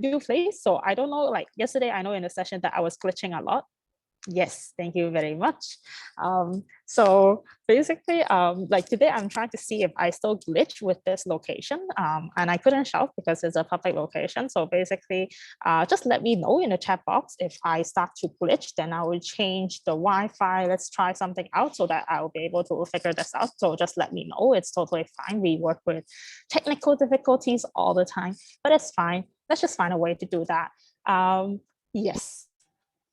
do please. So I don't know, like yesterday, I know in the session that I was glitching a lot. Yes, thank you very much. So basically, like today, I'm trying to see if I still glitch with this location, and I couldn't shout because it's a public location. So basically, just let me know in the chat box if I start to glitch, then I will change the Wi-Fi. Let's try something out so that I'll be able to figure this out. So just let me know. It's totally fine. We work with technical difficulties all the time, but it's fine. Let's just find a way to do that. Yes.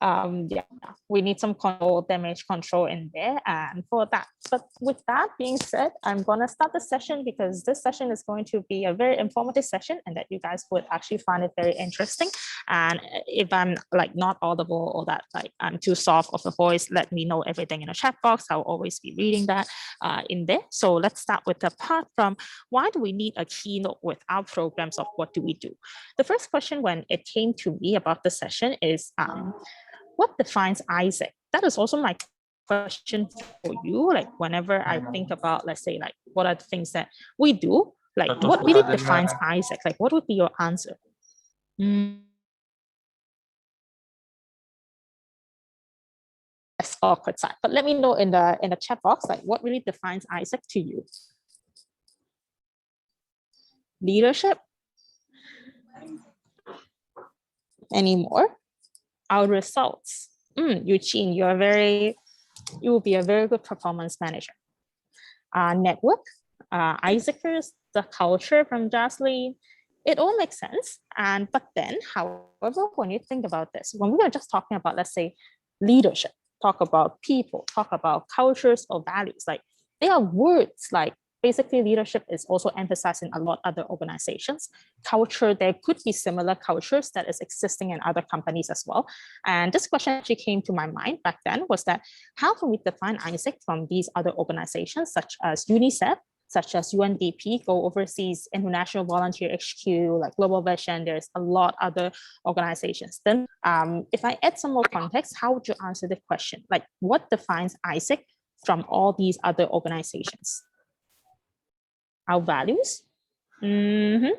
Yeah, we need some control, damage control in there, and for that. But with that being said, I'm gonna start the session because this session is going to be a very informative session and that you guys would actually find it very interesting. And if I'm like not audible or that like I'm too soft of a voice, let me know everything in the chat box. I'll always be reading that in there. So let's start with the part from why do we need a keynote with our programs of what do we do? The first question when it came to me about the session is what defines Asic? That is also my question for you. Like whenever I think about, let's say, like what are the things that we do? Like what really defines Asic? Like what would be your answer? Yes, awkward side. But let me know in the chat box, like what really defines Asic to you? Leadership? Any more? Our results. Eugene, you will be a very good performance manager. Network, Isaacers, the culture from Jocelyn, it all makes sense. But then, however, when you think about this, when we are just talking about, let's say, leadership, talk about people, talk about cultures or values, like they are words like basically leadership is also emphasized in a lot of other organizations. Culture, there could be similar cultures that is existing in other companies as well. And this question actually came to my mind back then was that how can we define Asic from these other organizations such as UNICEF, such as UNDP, Go Overseas, International Volunteer HQ, like Global Vision, there's a lot other organizations. Then if I add some more context, how would you answer the question? Like what defines Asic from all these other organizations? Our values. Any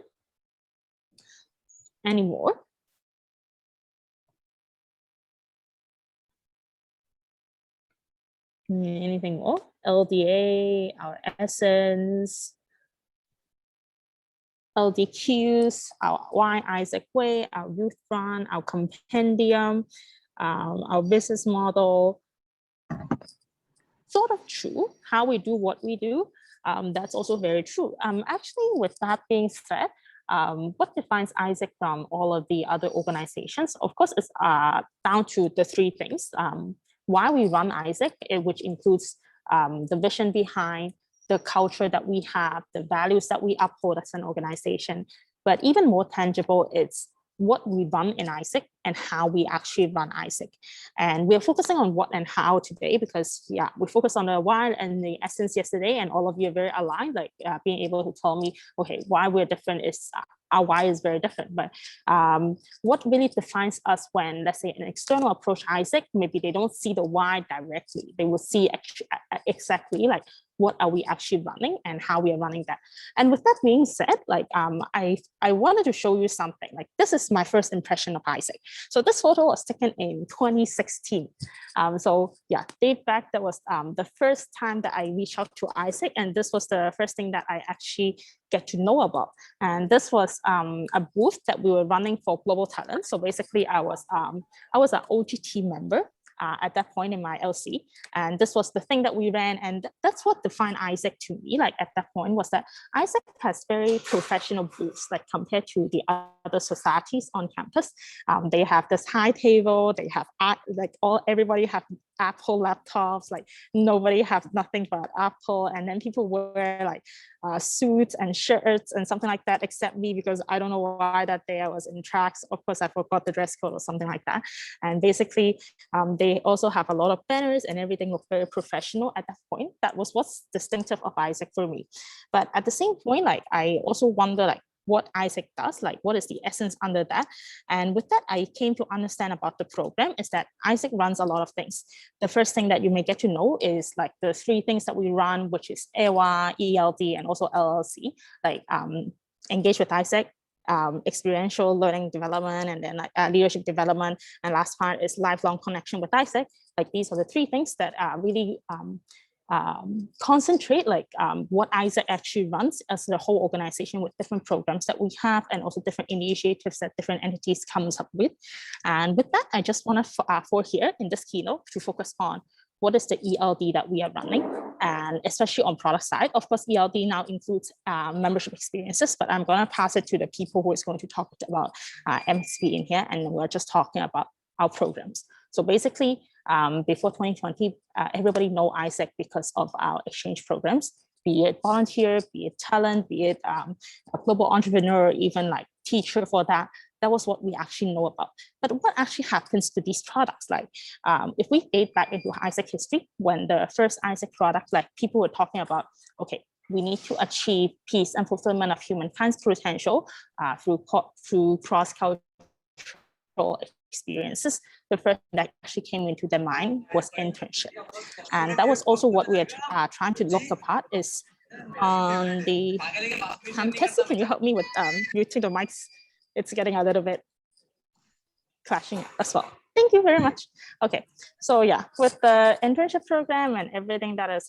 more? Anything more? LDA, our essence, LDQs, our Why Asic Way, our youth front, our compendium, our business model. Sort of true, how we do what we do. That's also very true. Actually, with that being said, what defines Asic from all of the other organizations? Of course, it's down to the three things. Why we run Asic, which includes the vision behind, the culture that we have, the values that we uphold as an organization. But even more tangible, it's what we run in Asic and how we actually run Asic. And we're focusing on what and how today because yeah, we focused on the why and the essence yesterday and all of you are very aligned, like being able to tell me, okay, why we're different is our why is very different. But what really defines us when, let's say, an external approach Asic, maybe they don't see the why directly. They will see exactly like what are we actually running and how we are running that. And with that being said, like I wanted to show you something. Like this is my first impression of Asic. So this photo was taken in 2016. So yeah, date back, that was the first time that I reached out to Asic, and this was the first thing that I actually get to know about. And this was a booth that we were running for Global Talent. So basically I was an OGT member at that point in my LC. And this was the thing that we ran. And that's what defined Asic to me, like at that point, was that Asic has very professional booths, like compared to the other societies on campus. They have this high table, they have like everybody have Apple laptops, like nobody have nothing but Apple. And then people wear like suits and shirts and something like that, except me, because I don't know why that day I was in tracks. Of course, I forgot the dress code or something like that. And basically, they also have a lot of banners and everything looked very professional at that point. That was what's distinctive of Asic for me. But at the same point, like I also wonder, like, what Asic does, like what is the essence under that. And with that, I came to understand about the program is that Asic runs a lot of things. The first thing that you may get to know is like the three things that we run, which is EWA, ELD, and also LLC, like Engage with Asic, experiential learning development, and then like leadership development. And last part is lifelong connection with Asic. Like these are the three things that really concentrate what Asic actually runs as the whole organization, with different programs that we have and also different initiatives that different entities comes up with. And with that, I just want to for here in this keynote to focus on what is the ELD that we are running, and especially on product side. Of course, ELD now includes membership experiences, but I'm going to pass it to the people who is going to talk about MSP in here, and we're just talking about our programs. So basically, before 2020, everybody know Asic because of our exchange programs, be it volunteer, be it talent, be it a global entrepreneur, even like teacher for that. That was what we actually know about. But what actually happens to these products? Like if we date back into Asic history, when the first Asic product, like people were talking about, okay, we need to achieve peace and fulfillment of humankind's potential through cross-cultural experiences. The first that actually came into their mind was internship. And that was also what we are trying to look apart is on the, Tessie, can you help me with muting the mics? It's getting a little bit crashing as well. Thank you very much. Okay, so yeah, with the internship program and everything that is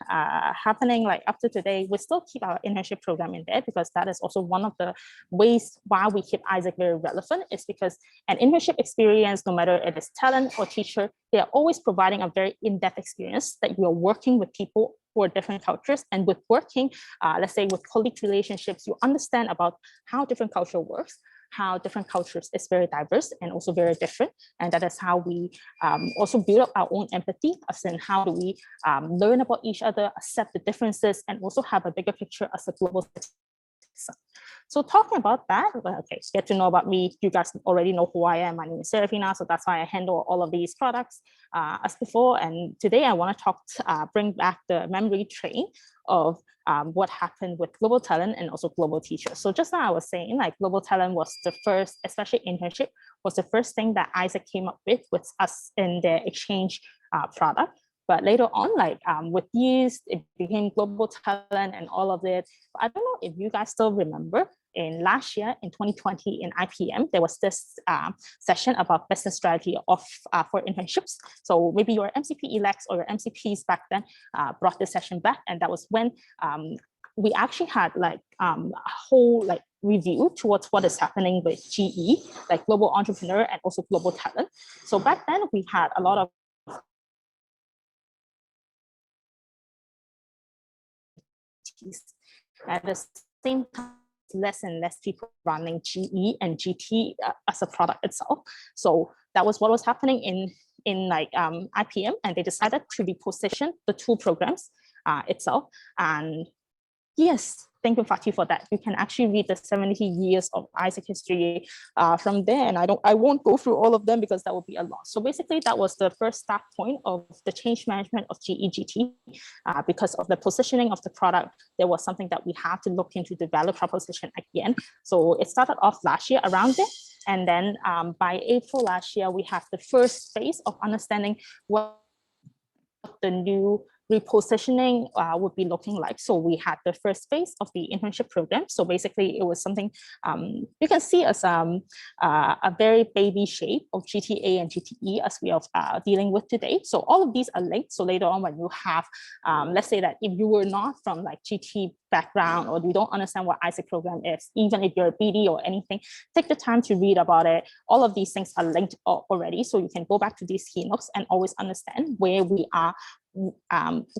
happening like up to today, we still keep our internship program in there because that is also one of the ways why we keep Asic very relevant, is because an internship experience, no matter it is talent or teacher, they are always providing a very in-depth experience that you are working with people for different cultures, and with working, let's say with colleague relationships, you understand about how different culture works, how different cultures is very diverse and also very different. And that is how we also build up our own empathy, as in how do we learn about each other, accept the differences, and also have a bigger picture as a global citizen. So talking about that, okay, get to know about me. You guys already know who I am. My name is Serafina, so that's why I handle all of these products as before. And today I want to bring back the memory train of what happened with Global Talent and also Global Teachers. So just now I was saying, like, Global Talent was the first, especially internship, was the first thing that Asic came up with us in the exchange product. But later on, like with years, it became Global Talent and all of it. But I don't know if you guys still remember, in last year, in 2020, in IPM, there was this session about business strategy for internships. So maybe your MCP elects or your MCPs back then brought this session back. And that was when we actually had like a whole like review towards what is happening with GE, like Global Entrepreneur and also Global Talent. So back then we had a lot of at the same time, less and less people running GE and GT as a product itself. So that was what was happening in like IPM, and they decided to reposition the two programs itself. And yes, thank you, Fatih, for that. You can actually read the 70 years of Asic history from there, and I won't go through all of them because that would be a lot. So basically, that was the first start point of the change management of GEGT. Because of the positioning of the product, there was something that we had to look into the value proposition again. So it started off last year around there, and then by April last year, we have the first phase of understanding what the new repositioning would be looking like. So we had the first phase of the internship program. So basically it was something you can see as a very baby shape of GTA and GTE as we are dealing with today. So all of these are linked. So later on when you have, let's say that if you were not from like GT background or you don't understand what Asic program is, even if you're a BD or anything, take the time to read about it. All of these things are linked already. So you can go back to these keynotes and always understand where we are,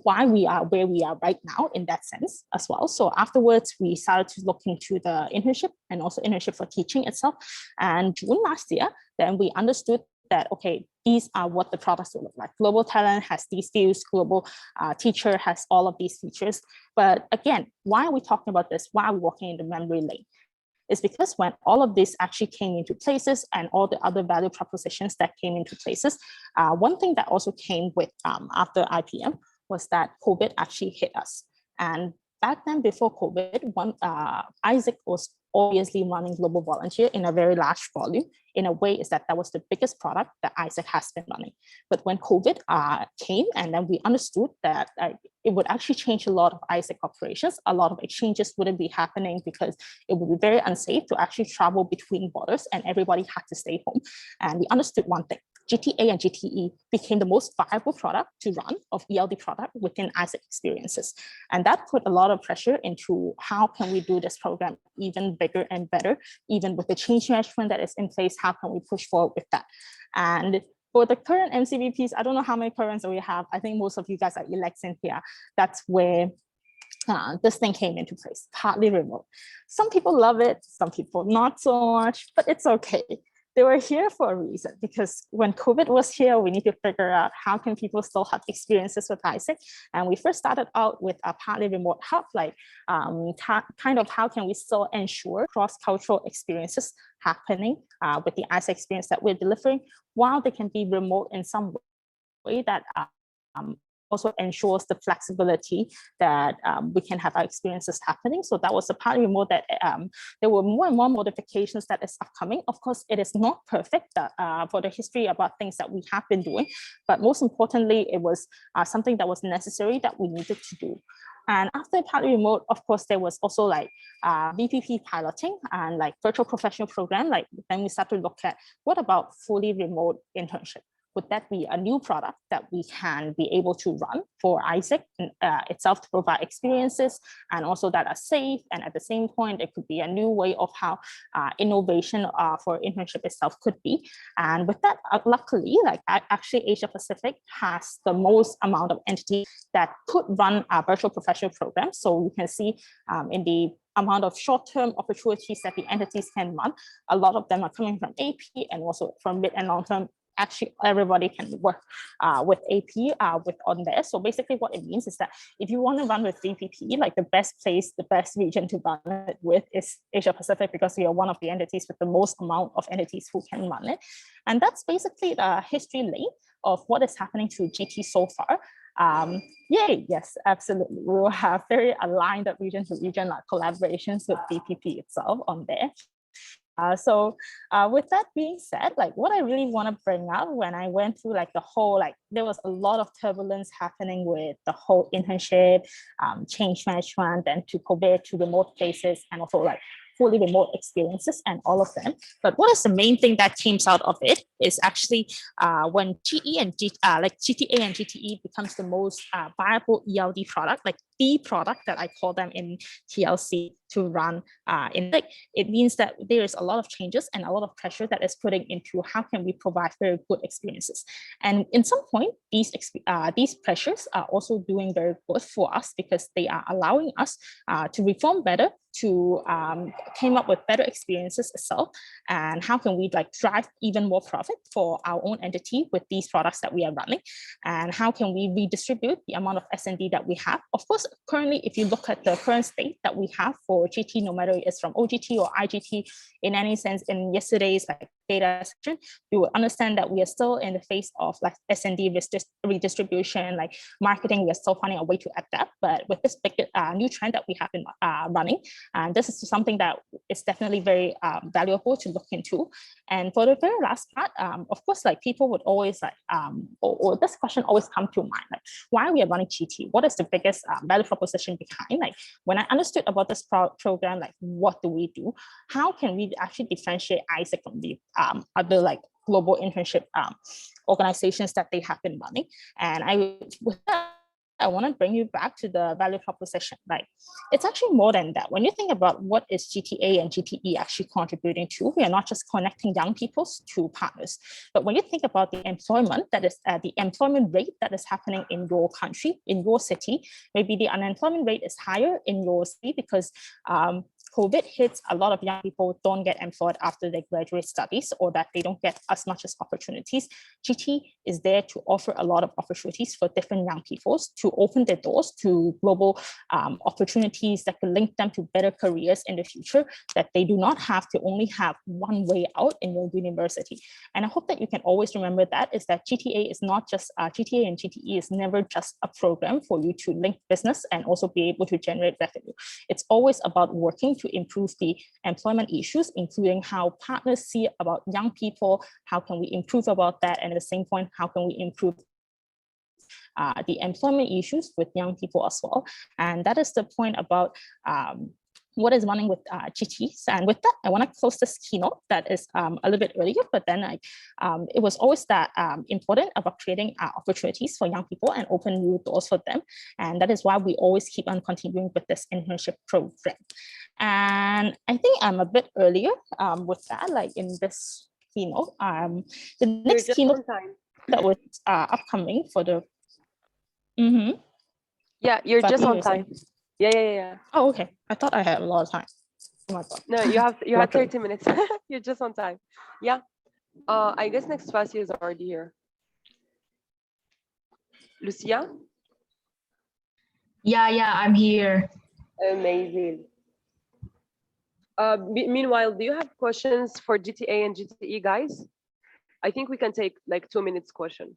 why we are where we are right now in that sense as well. So afterwards, we started to look into the internship and also internship for teaching itself. And June last year, then we understood that, okay, these are what the products will look like. Global Talent has these views, Global Teacher has all of these features. But again, why are we talking about this? Why are we walking in the memory lane? Is because when all of this actually came into places and all the other value propositions that came into places, one thing that also came with after IPM was that COVID actually hit us. And back then, before COVID, Asic was obviously running Global Volunteer in a very large volume. In a way, is that was the biggest product that Asic has been running. But when COVID came, and then we understood that it would actually change a lot of Asic operations. A lot of exchanges wouldn't be happening because it would be very unsafe to actually travel between borders, and everybody had to stay home. And we understood one thing: GTA and GTE became the most viable product to run of ELD product within Asic experiences. And that put a lot of pressure into how can we do this program even bigger and better, even with the change management that is in place, how can we push forward with that? And for the current MCBPs, I don't know how many currents we have. I think most of you guys are elects in here. That's where this thing came into place, partly remote. Some people love it, some people not so much, but it's okay. They were here for a reason, because when COVID was here, we need to figure out how can people still have experiences with Asic. And we first started out with a partly remote hub, like kind of how can we still ensure cross-cultural experiences happening with the Asic experience that we're delivering, while they can be remote in some way that also ensures the flexibility that we can have our experiences happening. So that was the partly remote that there were more and more modifications that is upcoming. Of course, it is not perfect for the history about things that we have been doing, but most importantly, it was something that was necessary that we needed to do. And after partly remote, of course, there was also like BPP piloting and like virtual professional program. Like then we start to look at what about fully remote internship? Would that be a new product that we can be able to run for Asic itself to provide experiences and also that are safe? And at the same point, it could be a new way of how innovation for internship itself could be. And with that, luckily, like actually Asia Pacific has the most amount of entities that could run a virtual professional program. So you can see in the amount of short-term opportunities that the entities can run, a lot of them are coming from AP and also from mid and long-term. Actually, everybody can work with AP on there. So basically what it means is that if you want to run with VPP, like the best place, the best region to run it with is Asia Pacific, because we are one of the entities with the most amount of entities who can run it. And that's basically the history lane of what is happening to GT so far. Yay, yes, absolutely. We will have very aligned region to region collaborations with VPP itself on there. So with that being said, like what I really want to bring up when I went through like the whole, like there was a lot of turbulence happening with the whole internship, change management, and to COVID, to remote places, and also like fully remote experiences and all of them. But what is the main thing that came out of it is actually when GTA and GTE becomes the most viable ELD product, like the product that I call them in TLC to run in, like it means that there is a lot of changes and a lot of pressure that is putting into how can we provide very good experiences. And in some point, these pressures are also doing very good for us because they are allowing us to reform better, to came up with better experiences itself, and how can we like drive even more profit for our own entity with these products that we are running, and how can we redistribute the amount of S&D that we have. Of course, currently, if you look at the current state that we have for GT, no matter it's from OGT or IGT, in any sense, in yesterday's like data section, you will understand that we are still in the phase of like S&D redistribution, like marketing, we are still finding a way to adapt. But with this big new trend that we have been running, and this is something that is definitely very valuable to look into. And for the very last part, of course, like people would always like, or this question always come to mind, like why we are running GT? What is the biggest value proposition behind? Like when I understood about this program, like what do we do? How can we actually differentiate Asic from the other like global internship organizations that they have been running? And with that, I want to bring you back to the value proposition. Like, it's actually more than that. When you think about what is GTA and GTE actually contributing to, we are not just connecting young people to partners, but when you think about the employment that is the employment rate that is happening in your country, in your city, maybe the unemployment rate is higher in your city because COVID hits, a lot of young people don't get employed after they graduate studies, or that they don't get as much as opportunities. GT is there to offer a lot of opportunities for different young people to open their doors to global opportunities that can link them to better careers in the future, that they do not have to only have one way out in your university. And I hope that you can always remember that is that GTA is not just, GTA and GTE is never just a program for you to link business and also be able to generate revenue. It's always about working to improve the employment issues, including how partners see about young people, how can we improve about that, and at the same point, how can we improve the employment issues with young people as well. And that is the point about what is running with Kpis. And with that, I want to close this keynote that is a little bit earlier, but then it was always that important about creating opportunities for young people and open new doors for them. And that is why we always keep on continuing with this internship program. And I think I'm a bit earlier with that, like in this keynote. The next keynote that was upcoming for the Yeah, you're just on time. Yeah. Oh, okay. I thought I had a lot of time. Oh my God. No, you have 30 minutes. You're just on time. Yeah. I guess next class is already here. Lucia? Yeah, I'm here. Amazing. Meanwhile, do you have questions for GTA and GTE, guys? I think we can take like 2 minutes question.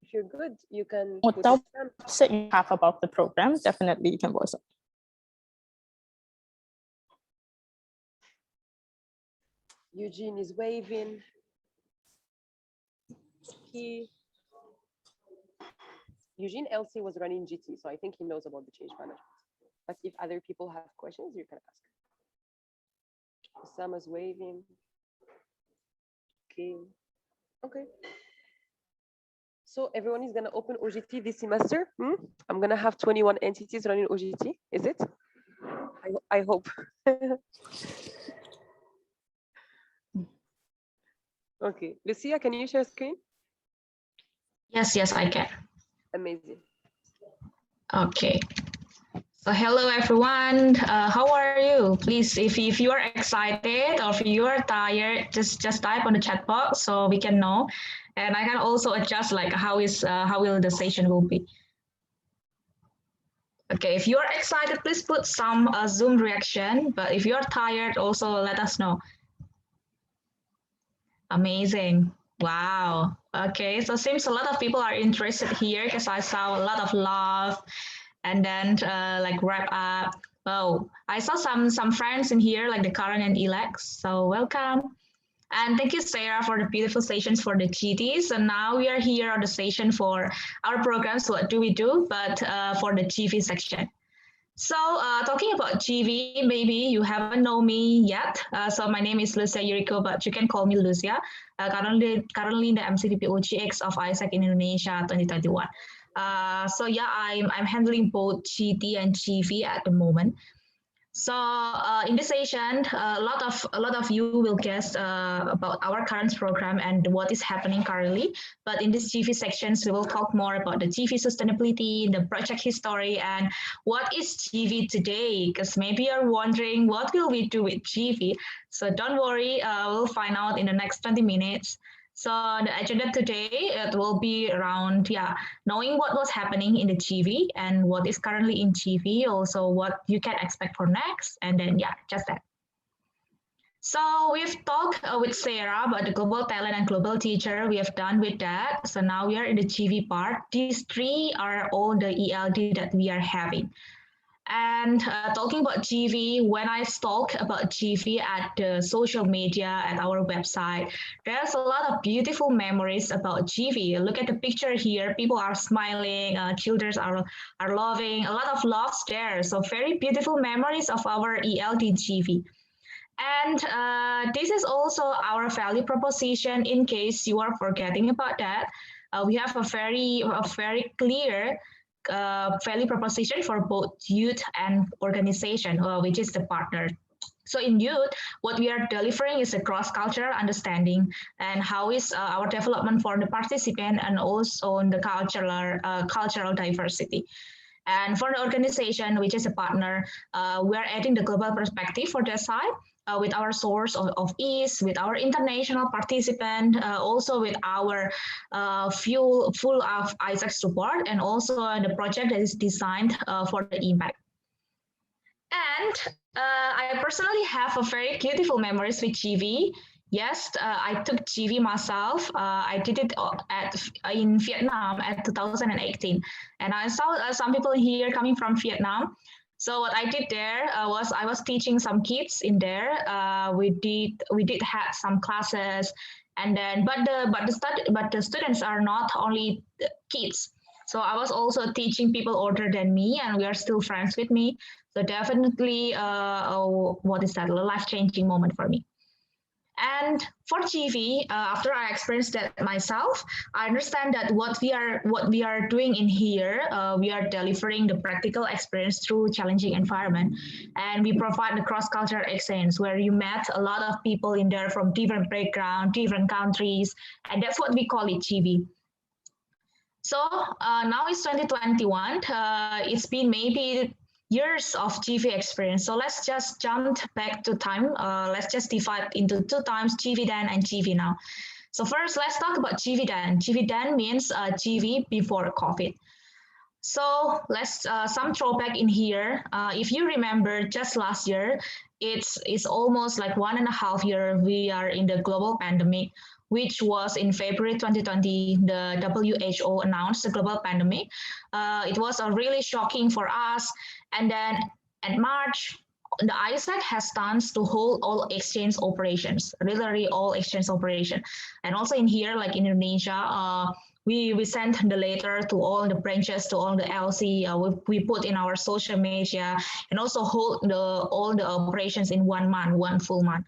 If you're good, you can. Without saying half about the program, definitely you can voice it. Eugene is waving. Eugene LC was running GT, so I think he knows about the change management. But if other people have questions, you can ask. Osama's waving. Okay. So everyone is gonna open OGT this semester. I'm gonna have 21 entities running OGT. Is it? I hope. Okay, Lucia, can you share screen? Yes, I can. Amazing. Okay. So hello everyone. How are you? Please, if you are excited or if you are tired, just type on the chat box so we can know, and I can also adjust like how will the session will be. Okay, if you are excited, please put some Zoom reaction. But if you are tired, also let us know. Amazing. Wow. Okay, so seems a lot of people are interested here because I saw a lot of love. And then like wrap up. Oh, I saw some friends in here like the Karen and Elex. So welcome. And thank you, Sarah, for the beautiful sessions for the GTs. And now we are here on the session for our programs. What do we do? But for the GV section. So talking about GV, maybe you haven't known me yet. So my name is Lucia Yuriko, but you can call me Lucia. Currently in the MCDPO GX of Asic in Indonesia 2021. So yeah, I'm handling both GT and GV at the moment. So in this session, a lot of you will guess about our current program and what is happening currently. But in this GV sections, we will talk more about the GV sustainability, the project history, and what is GV today? Because maybe you're wondering what will we do with GV. So don't worry, we'll find out in the next 20 minutes. So the agenda today, it will be around, knowing what was happening in the GV and what is currently in GV, also what you can expect for next, and then, just that. So we've talked with Sarah about the global talent and global teacher. We have done with that. So now we are in the GV part. These three are all the ELD that we are having. And talking about GV, when I talk about GV at the social media, at our website, there's a lot of beautiful memories about GV. Look at the picture here. People are smiling, children are loving, a lot of love there. So very beautiful memories of our ELD GV. And this is also our value proposition in case you are forgetting about that. We have a very clear value proposition for both youth and organization, which is the partner. So in youth, what we are delivering is a cross-cultural understanding and how is our development for the participant and also on the cultural diversity. And for the organization, which is a partner, we are adding the global perspective for that side. With our source of ease, with our international participant, also with our full of Asic support, and also the project that is designed for the impact. And I personally have a very beautiful memories with GV. Yes, I took GV myself. I did it in Vietnam at 2018, and I saw some people here coming from Vietnam. So what I did there was I was teaching some kids in there. We did have some classes, and then but the students are not only kids. So I was also teaching people older than me, and we are still friends with me. So definitely, what is that? A life-changing moment for me. And for GV, after I experienced that myself, I understand that what we are doing in here, we are delivering the practical experience through challenging environment, and we provide the cross-cultural exchange where you met a lot of people in there from different background, different countries, and that's what we call it GV. So now it's 2021. It's been maybe years of GV experience. So let's just jump back to time. Let's just divide into two times, GV then and GV now. So first, let's talk about GV then. GV then means GV before COVID. So let's some throwback in here. If you remember, just last year, it's almost like 1.5 years we are in the global pandemic, which was in February 2020. The WHO announced the global pandemic. It was really shocking for us. And then in March, the Asic has stance to hold all exchange operations, literally all exchange operation. And also in here, like in Indonesia, we sent the letter to all the branches, to all the LC. We put in our social media and also hold all the operations in 1 month, one full month.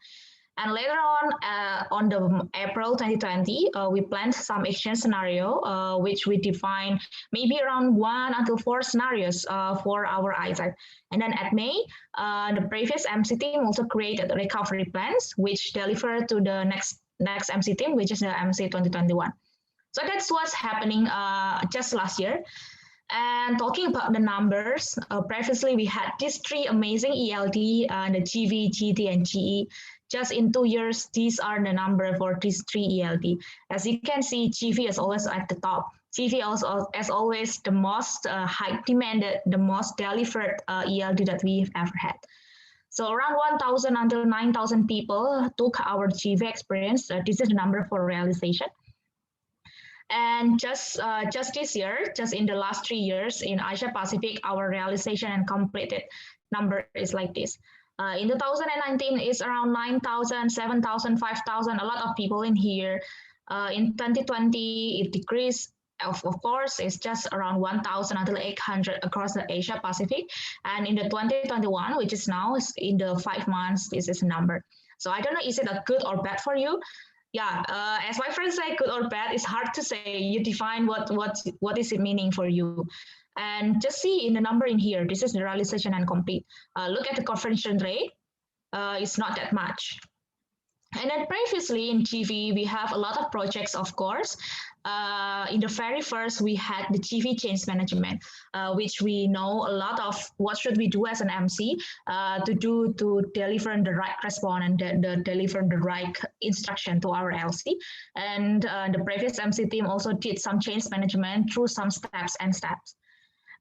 And later on the April 2020, we planned some exchange scenario, which we defined maybe around 1 until 4 scenarios for our Asic. And then at May, the previous MC team also created recovery plans, which delivered to the next MC team, which is the MC 2021. So that's what's happening just last year. And talking about the numbers, previously we had these 3 amazing ELD, the GV, GT, and GE. Just in 2 years, these are the number for these 3 ELD. As you can see, GV is always at the top. GV also, as always, the most high demanded, the most delivered ELD that we've ever had. So around 1,000 until 9,000 people took our GV experience. This is the number for realization. And just this year, just in the last 3 years in Asia Pacific, our realization and completed number is like this. In 2019, it's around 9,000, 7,000, 5,000, a lot of people in here. In 2020, it decreased. Of course, it's just around 1,000 until 800 across the Asia Pacific. And in the 2021, which is now, is in the 5 months, this is a number. So I don't know, is it a good or bad for you? Yeah, as my friends say, good or bad, it's hard to say. You define what is it meaning for you. And just see in the number in here, this is the realization and complete. Look at the conversion rate, it's not that much. And then previously in GV, we have a lot of projects, of course. In the very first, we had the GV change management, which we know a lot of what should we do as an MC to deliver the right response and deliver the right instruction to our LC. And the previous MC team also did some change management through some steps.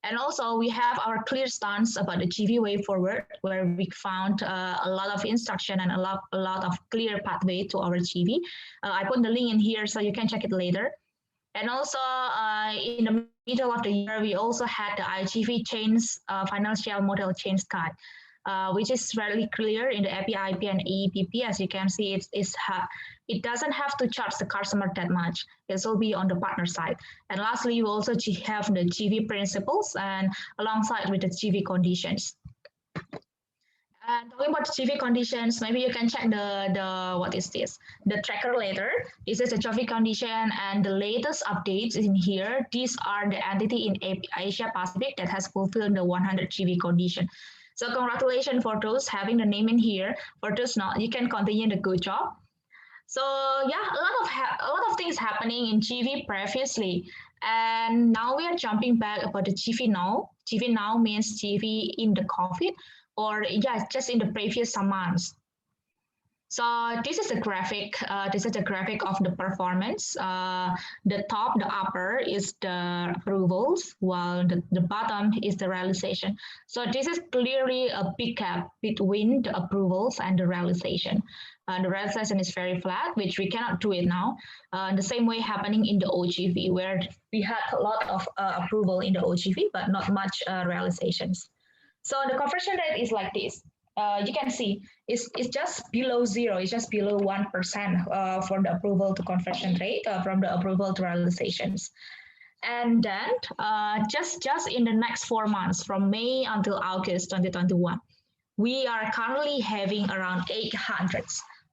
And also we have our clear stance about the GV way forward, where we found a lot of instruction and a lot of clear pathway to our GV. I put the link in here so you can check it later. And also in the middle of the year, we also had the IGV change financial model change guide, which is very clear in the API-IP and EEPP. As you can see, it doesn't have to charge the customer that much. It will be on the partner side. And lastly, we also have the GV principles and alongside with the GV conditions. And talking about GV conditions, maybe you can check what is this? The tracker later. This is a GV condition and the latest updates in here. These are the entity in Asia Pacific that has fulfilled the 100 GV condition. So congratulations for those having the name in here. For those not, you can continue the good job. So yeah, a lot of things happening in GV previously. And now we are jumping back about the GV now. GV now means GV in the COVID, or yeah, just in the previous some months. So this is the graphic. This is the graphic of the performance. The top, the upper is the approvals, while the bottom is the realization. So this is clearly a big gap between the approvals and the realization. The realization is very flat, which we cannot do it now. The same way happening in the OGV, where we had a lot of approval in the OGV, but not much realizations. So the conversion rate is like this. You can see it's just below zero. It's just below 1% for the approval to conversion rate from the approval to realizations. And then just in the next 4 months, from May until August 2021, we are currently having around 800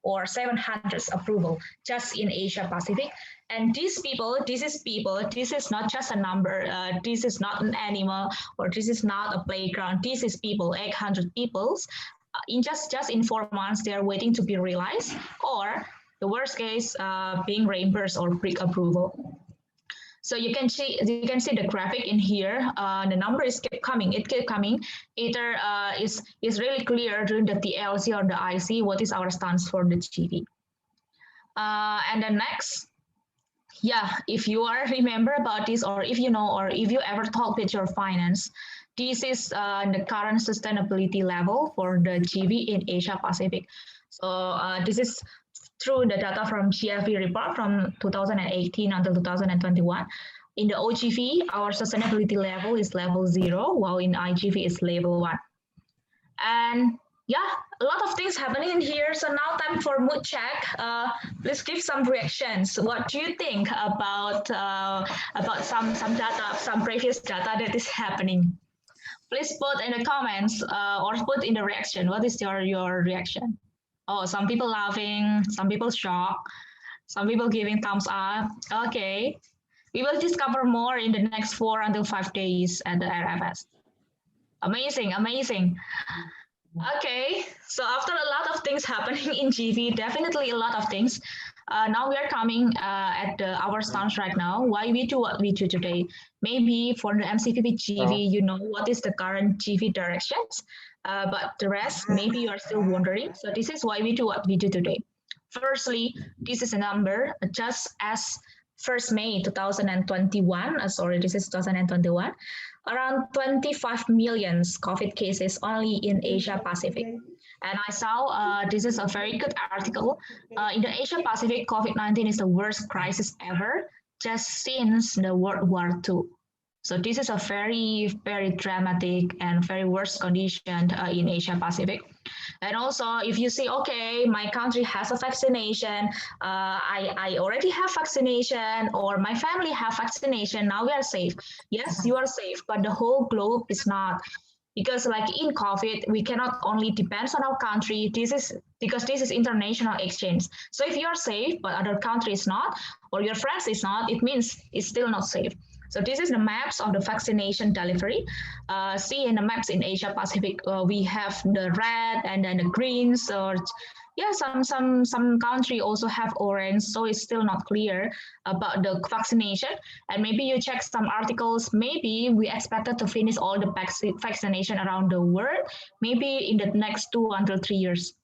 or 700 approval just in Asia Pacific. And these people, this is not just a number, this is not an animal, or this is not a playground, this is people, 800 people. In just in 4 months, they are waiting to be realized, or the worst case, being reimbursed or pre-approval. So you can see the graphic in here. The numbers keep coming. It keep coming. Either is really clear during the TLC or the IC what is our stance for the GV. And then next, yeah, if you are remember about this, or if you know, or if you ever talk with your finance, this is the current sustainability level for the GV in Asia Pacific. So this is through the data from GFV report from 2018 until 2021. In the OGV, our sustainability level is level 0, while in IGV is level 1. And yeah, a lot of things happening in here. So now time for mood check. Please give some reactions. What do you think about some data, some previous data that is happening? Please put in the comments or put in the reaction. What is your reaction? Oh, some people laughing, some people shocked, some people giving thumbs up. Okay, we will discover more in the next 4 until 5 days at the RFS. Amazing, amazing. Okay, so after a lot of things happening in GV, definitely a lot of things. Now we are coming at our stance right now. Why we do what we do today? Maybe for the MCPP GV, you know what is the current GV directions, but the rest, maybe you are still wondering. So this is why we do what we do today. Firstly, this is a number just as 1st May 2021, sorry, this is 2021, around 25 million COVID cases only in Asia Pacific. And I saw this is a very good article. In the Asia Pacific, COVID-19 is the worst crisis ever, just since the World War II. So this is a very, very dramatic and very worst condition in Asia Pacific. And also, if you say, okay, my country has a vaccination, I already have vaccination, or my family have vaccination, now we are safe. Yes, you are safe, but the whole globe is not. Because like in COVID, we cannot only depend on our country. This is because this is international exchange. So if you are safe, but other country is not, or your friends is not, it means it's still not safe. So this is the maps of the vaccination delivery. See in the maps in Asia Pacific, we have the red and then the green. So yeah, some country also have orange, so it's still not clear about the vaccination. And maybe you check some articles, maybe we expected to finish all the vaccination around the world, maybe in the next 2 until 3 years.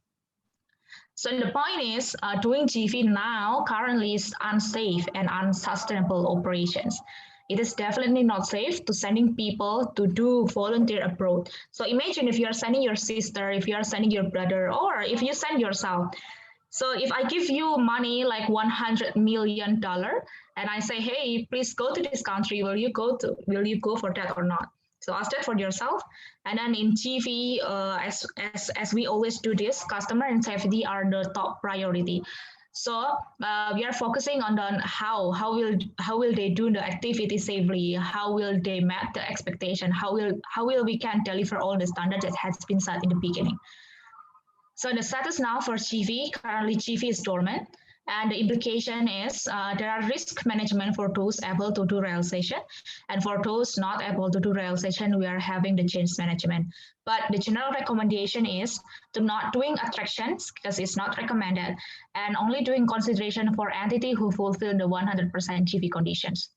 So the point is, doing GV now currently is unsafe and unsustainable operations. It is definitely not safe to sending people to do volunteer abroad. So imagine if you are sending your sister, if you are sending your brother, or if you send yourself. So if I give you money like $100 million and I say, hey, please go to this country, will you go for that or not? So ask that for yourself. And then in GV, as we always do this, customer and safety are the top priority. So we are focusing on the how will they do the activity safely? How will they meet the expectation? How will we can deliver all the standards that has been set in the beginning? So the status now for GV, currently GV is dormant. And the implication is there are risk management for those able to do realization. And for those not able to do realization, we are having the change management. But the general recommendation is to not doing attractions because it's not recommended, and only doing consideration for entity who fulfill the 100% GV conditions.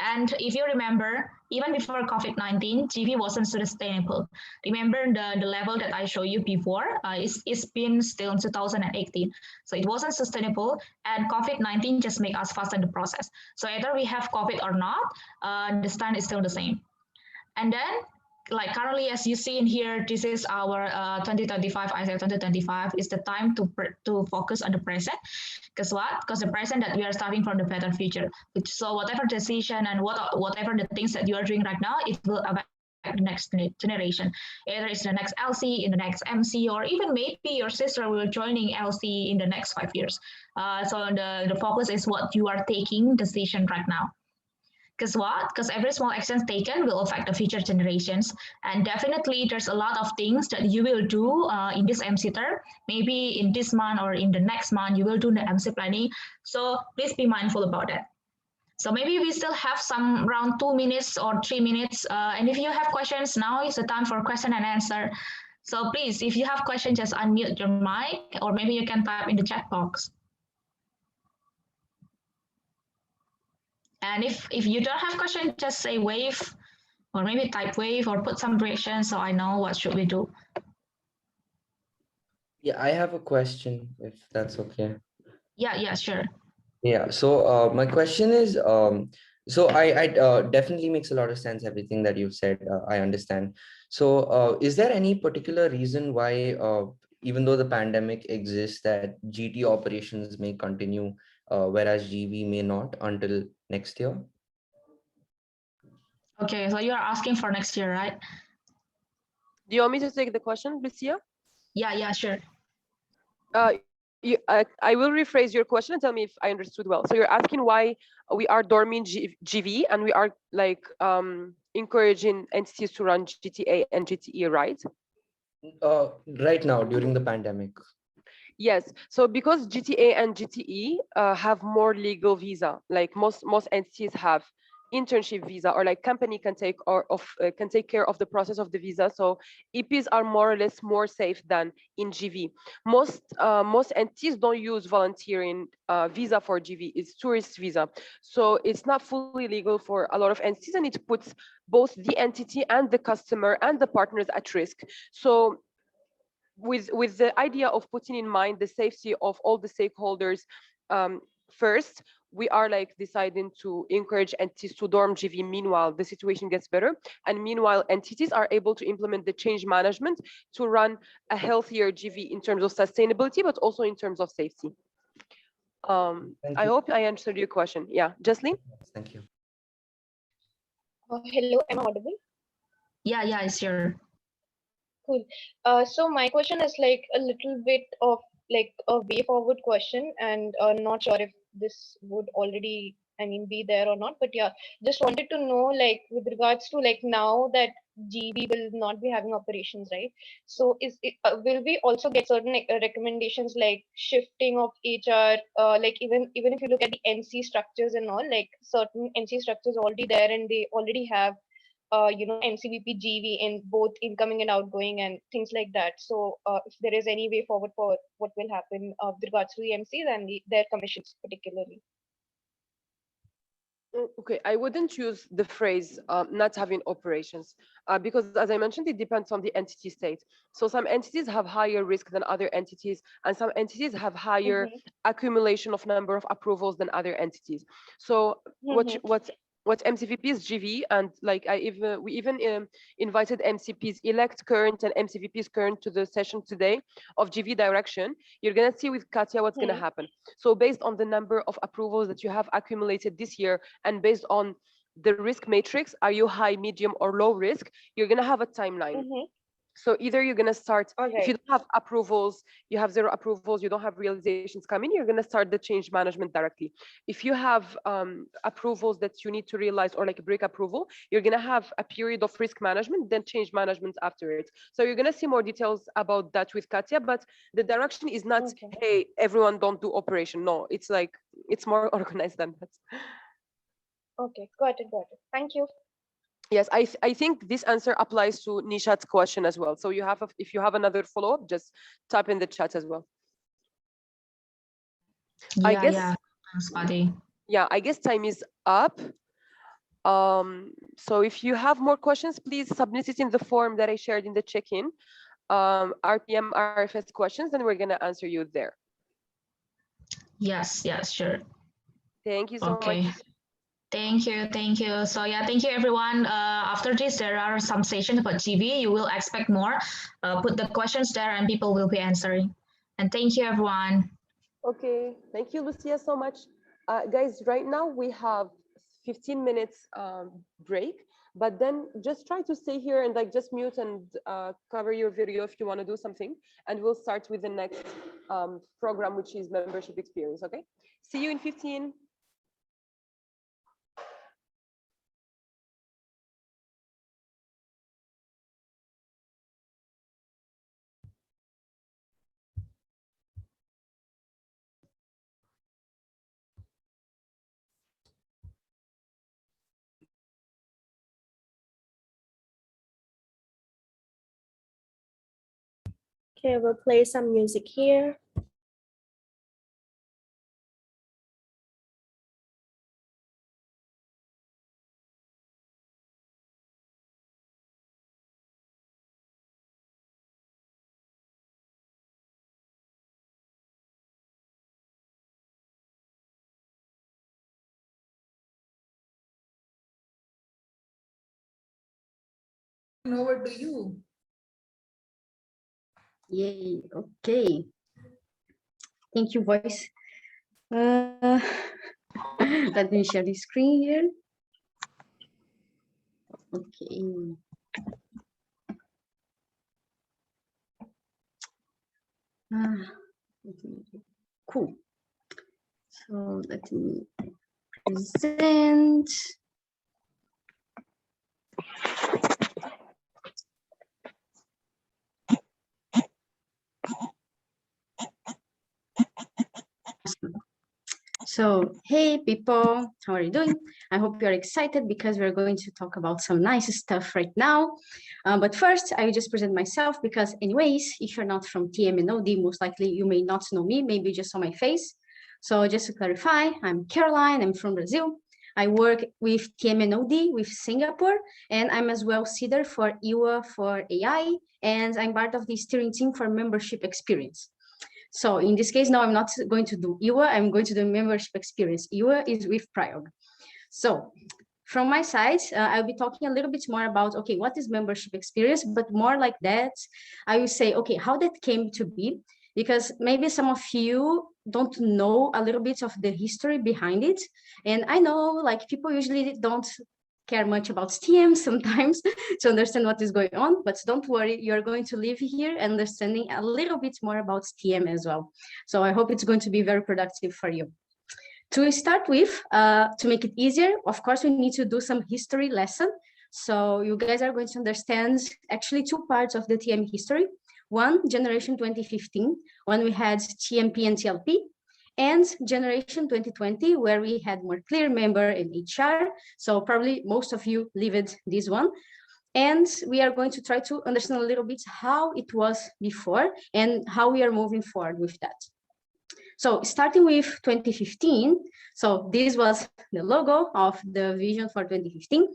And if you remember, even before COVID-19, GV wasn't sustainable. Remember the level that I showed you before? It's been still in 2018. So it wasn't sustainable, and COVID-19 just make us fasten the process. So either we have COVID or not, the stand is still the same. And then, like currently, as you see in here, this is our 2025, Isaac 2025 is the time to focus on the present. Because what? Because the present that we are starting from the better future. So whatever decision and whatever the things that you are doing right now, it will affect the next generation. Either it's the next LC, in the next MC, or even maybe your sister will joining LC in the next 5 years. So the focus is what you are taking decision right now. Because what? Because every small action taken will affect the future generations. And definitely there's a lot of things that you will do in this MC term. Maybe in this month or in the next month, you will do the MC planning. So please be mindful about that. So maybe we still have some around 2 minutes or 3 minutes. And if you have questions, now is the time for question and answer. So please, if you have questions, just unmute your mic, or maybe you can type in the chat box. And if you don't have question, just say wave, or maybe type wave, or put some reaction so I know what should we do. Yeah, I have a question, if that's okay. Yeah, sure. Yeah, so my question is, so I definitely makes a lot of sense, everything that you've said, I understand. So is there any particular reason why, even though the pandemic exists, that GT operations may continue, whereas GV may not until next year? Okay, so you are asking for next year, right? Do you want me to take the question, Lucia? Yeah, sure. I will rephrase your question and tell me if I understood well. So you're asking why we are dorming GV and we are like encouraging entities to run GTA and GTE, right? Right now, during the pandemic. Yes. So because GTA and GTE have more legal visa, like most entities have internship visa, or like company can take can take care of the process of the visa. So EPs are more or less more safe than in GV. Most entities don't use volunteering visa for GV. It's tourist visa, so it's not fully legal for a lot of entities, and it puts both the entity and the customer and the partners at risk. So with the idea of putting in mind the safety of all the stakeholders first, we are like deciding to encourage entities to dorm GV. Meanwhile, the situation gets better, and meanwhile, entities are able to implement the change management to run a healthier GV in terms of sustainability, but also in terms of safety. I hope I answered your question. Yeah, Jocelyn? Thank you. Hello, am I audible? Yeah, it's your. Cool. So my question is like a little bit of like a way forward question, and not sure if this would already, I mean, be there or not. But yeah, just wanted to know, like, with regards to like now that GB will not be having operations, right? So will we also get certain recommendations like shifting of HR? Like even if you look at the NC structures and all, like certain NC structures already there, and they already have MCVP GV in both incoming and outgoing and things like that. So if there is any way forward for what will happen with regards to the MCs and their commissions particularly. Okay, I wouldn't use the phrase not having operations because, as I mentioned, it depends on the entity state. So some entities have higher risk than other entities, and some entities have higher accumulation of number of approvals than other entities. So what MCVP's GV, and like we even invited MCPs elect current and MCVPs current to the session today of GV direction. You're gonna see with Katya what's gonna happen. So based on the number of approvals that you have accumulated this year, and based on the risk matrix, are you high, medium, or low risk? You're gonna have a timeline. So either you're going to start, if you don't have approvals, you have 0 approvals, you don't have realizations coming, you're going to start the change management directly. If you have approvals that you need to realize, or like a break approval, you're going to have a period of risk management, then change management after it. So you're going to see more details about that with Katya, but the direction is not, hey, everyone don't do operation. No, it's like, it's more organized than that. Okay, got it. Thank you. Yes, I think this answer applies to Nishat's question as well. So you have, if you have another follow-up, just type in the chat as well. I guess, Thanks, Patti. yeah, I guess time is up. So if you have more questions, please submit it in the form that I shared in the check-in, RPM, RFS questions, and we're gonna answer you there. Yes, yes, sure. Thank you so Okay. much. Thank you, thank you. So yeah, thank you everyone. After this, there are some sessions about GV. You will expect more. Put the questions there and people will be answering. And thank you everyone. Okay, thank you, Lucia, so much. Guys, right now we have 15 minutes break, but then just try to stay here and like just mute and cover your video if you want to do something. And we'll start with the next program, which is membership experience, okay? See you in 15. Okay, we'll play some music here. Over to you. Yay, okay. Thank you, voice. Let me share the screen here. Okay. Cool. So let me present. So, hey people, how are you doing? I hope you're excited because we're going to talk about some nice stuff right now. But first, I will just present myself because anyways, if you're not from TM&OD, most likely you may not know me, maybe just saw my face. So just to clarify, I'm Caroline, I'm from Brazil. I work with TM&OD with Singapore, and I'm as well CEDAR for IWA for AI, and I'm part of the steering team for membership experience. So in this case, now I'm not going to do IWA, I'm going to do membership experience. IWA is with Priog. So from my side, I'll be talking a little bit more about, okay, what is membership experience, but more like that, I will say, okay, how that came to be, because maybe some of you don't know a little bit of the history behind it. And I know like people usually don't care much about TM sometimes to understand what is going on, but don't worry, you're going to leave here understanding a little bit more about TM as well. So I hope it's going to be very productive for you. To start with, to make it easier, of course, we need to do some history lesson. So you guys are going to understand actually two parts of the TM history. One, generation 2015, when we had TMP and TLP, and generation 2020, where we had more clear member and HR. So probably most of you lived this one. And we are going to try to understand a little bit how it was before and how we are moving forward with that. So starting with 2015, so this was the logo of the vision for 2015.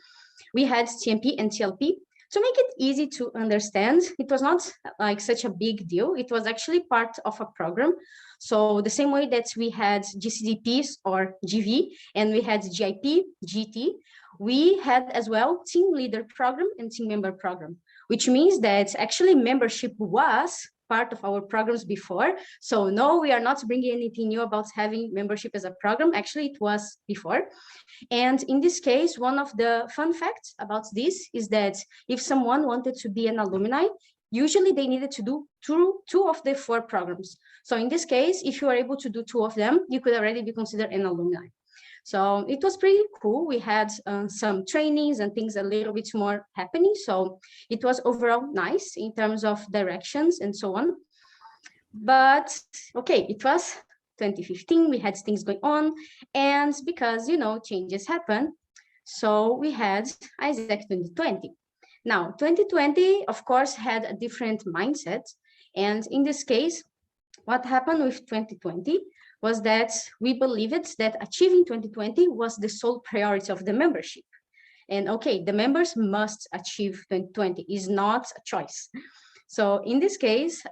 We had TMP and TLP. To make it easy to understand, it was not like such a big deal. It was actually part of a program. So the same way that we had GCDPs or GV, and we had GIP, GT, we had as well team leader program and team member program, which means that actually membership was part of our programs before. So no, we are not bringing anything new about having membership as a program. Actually, it was before. And in this case, one of the fun facts about this is that if someone wanted to be an alumni, usually they needed to do two of the 4 programs. So in this case, if you are able to do 2 of them, you could already be considered an alumni. So it was pretty cool. We had some trainings and things a little bit more happening. So it was overall nice in terms of directions and so on. But okay, it was 2015, we had things going on. And because, you know, changes happen, so we had Asic 2020. Now, 2020, of course, had a different mindset. And in this case, what happened with 2020 was that we believed that achieving 2020 was the sole priority of the membership. And okay, the members must achieve 2020 is not a choice. So in this case,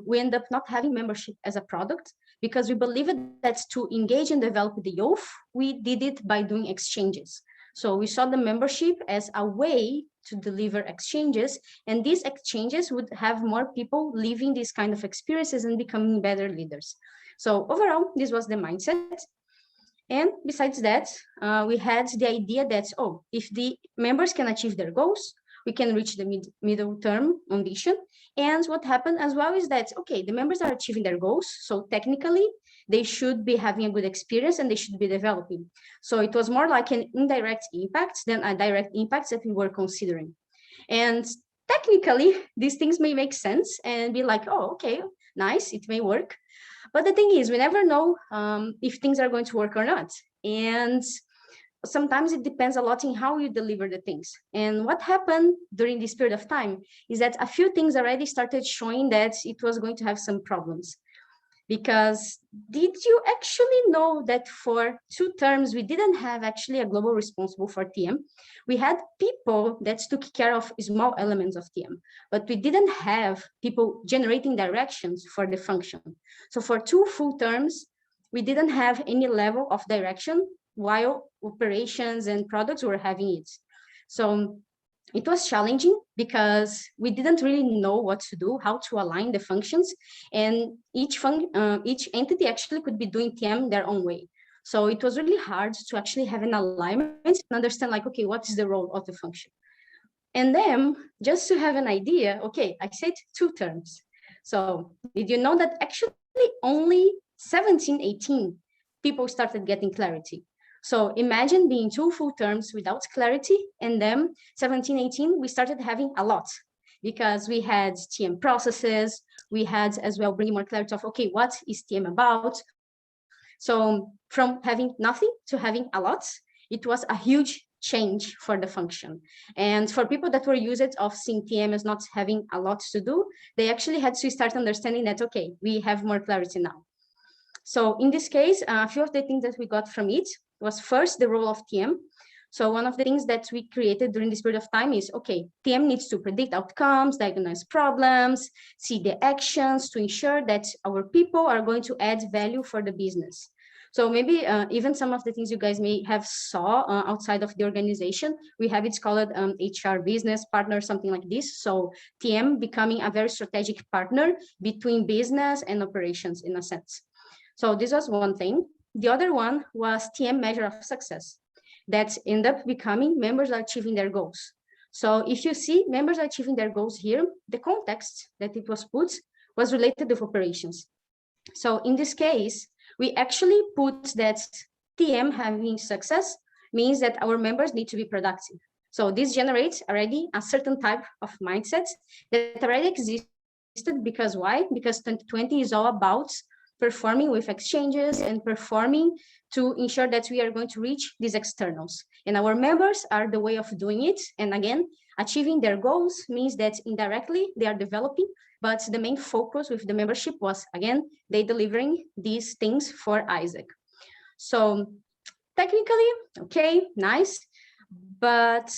we end up not having membership as a product because we believe that to engage and develop the youth, we did it by doing exchanges. So we saw the membership as a way to deliver exchanges, and these exchanges would have more people living these kind of experiences and becoming better leaders. So overall, this was the mindset. And besides that, we had the idea that, oh, if the members can achieve their goals, we can reach the middle term ambition. And what happened as well is that, okay, the members are achieving their goals. So technically, they should be having a good experience and they should be developing. So it was more like an indirect impact than a direct impact that we were considering. And technically, these things may make sense and be like, oh, okay, nice, it may work. But the thing is, we never know if things are going to work or not. And sometimes it depends a lot in how you deliver the things. And what happened during this period of time is that a few things already started showing that it was going to have some problems. Because did you actually know that for 2 terms, we didn't have actually a global responsible for TM? We had people that took care of small elements of TM, but we didn't have people generating directions for the function. So for 2 full terms, we didn't have any level of direction while operations and products were having it. So it was challenging because we didn't really know what to do, how to align the functions, and each entity actually could be doing TM their own way. So it was really hard to actually have an alignment and understand like, okay, what is the role of the function? And then just to have an idea, okay, I said 2 terms. So did you know that actually only 17, 18 people started getting clarity? So imagine being 2 full terms without clarity, and then 17, 18, we started having a lot because we had TM processes, we had as well bringing more clarity of, okay, what is TM about? So from having nothing to having a lot, it was a huge change for the function. And for people that were used of seeing TM as not having a lot to do, they actually had to start understanding that, okay, we have more clarity now. So in this case, a few of the things that we got from it was first the role of TM. So one of the things that we created during this period of time is, okay, TM needs to predict outcomes, diagnose problems, see the actions to ensure that our people are going to add value for the business. So maybe even some of the things you guys may have saw outside of the organization, we have it's called HR business partner, something like this. So TM becoming a very strategic partner between business and operations in a sense. So this was one thing. The other one was TM measure of success that end up becoming members are achieving their goals. So if you see members are achieving their goals here, the context that it was put was related with operations. So in this case, we actually put that TM having success means that our members need to be productive. So this generates already a certain type of mindset that already existed because why? Because 2020 is all about performing with exchanges and performing to ensure that we are going to reach these externals. And our members are the way of doing it. And again, achieving their goals means that indirectly they are developing, but the main focus with the membership was, again, they delivering these things for Asic. So technically, okay, nice. But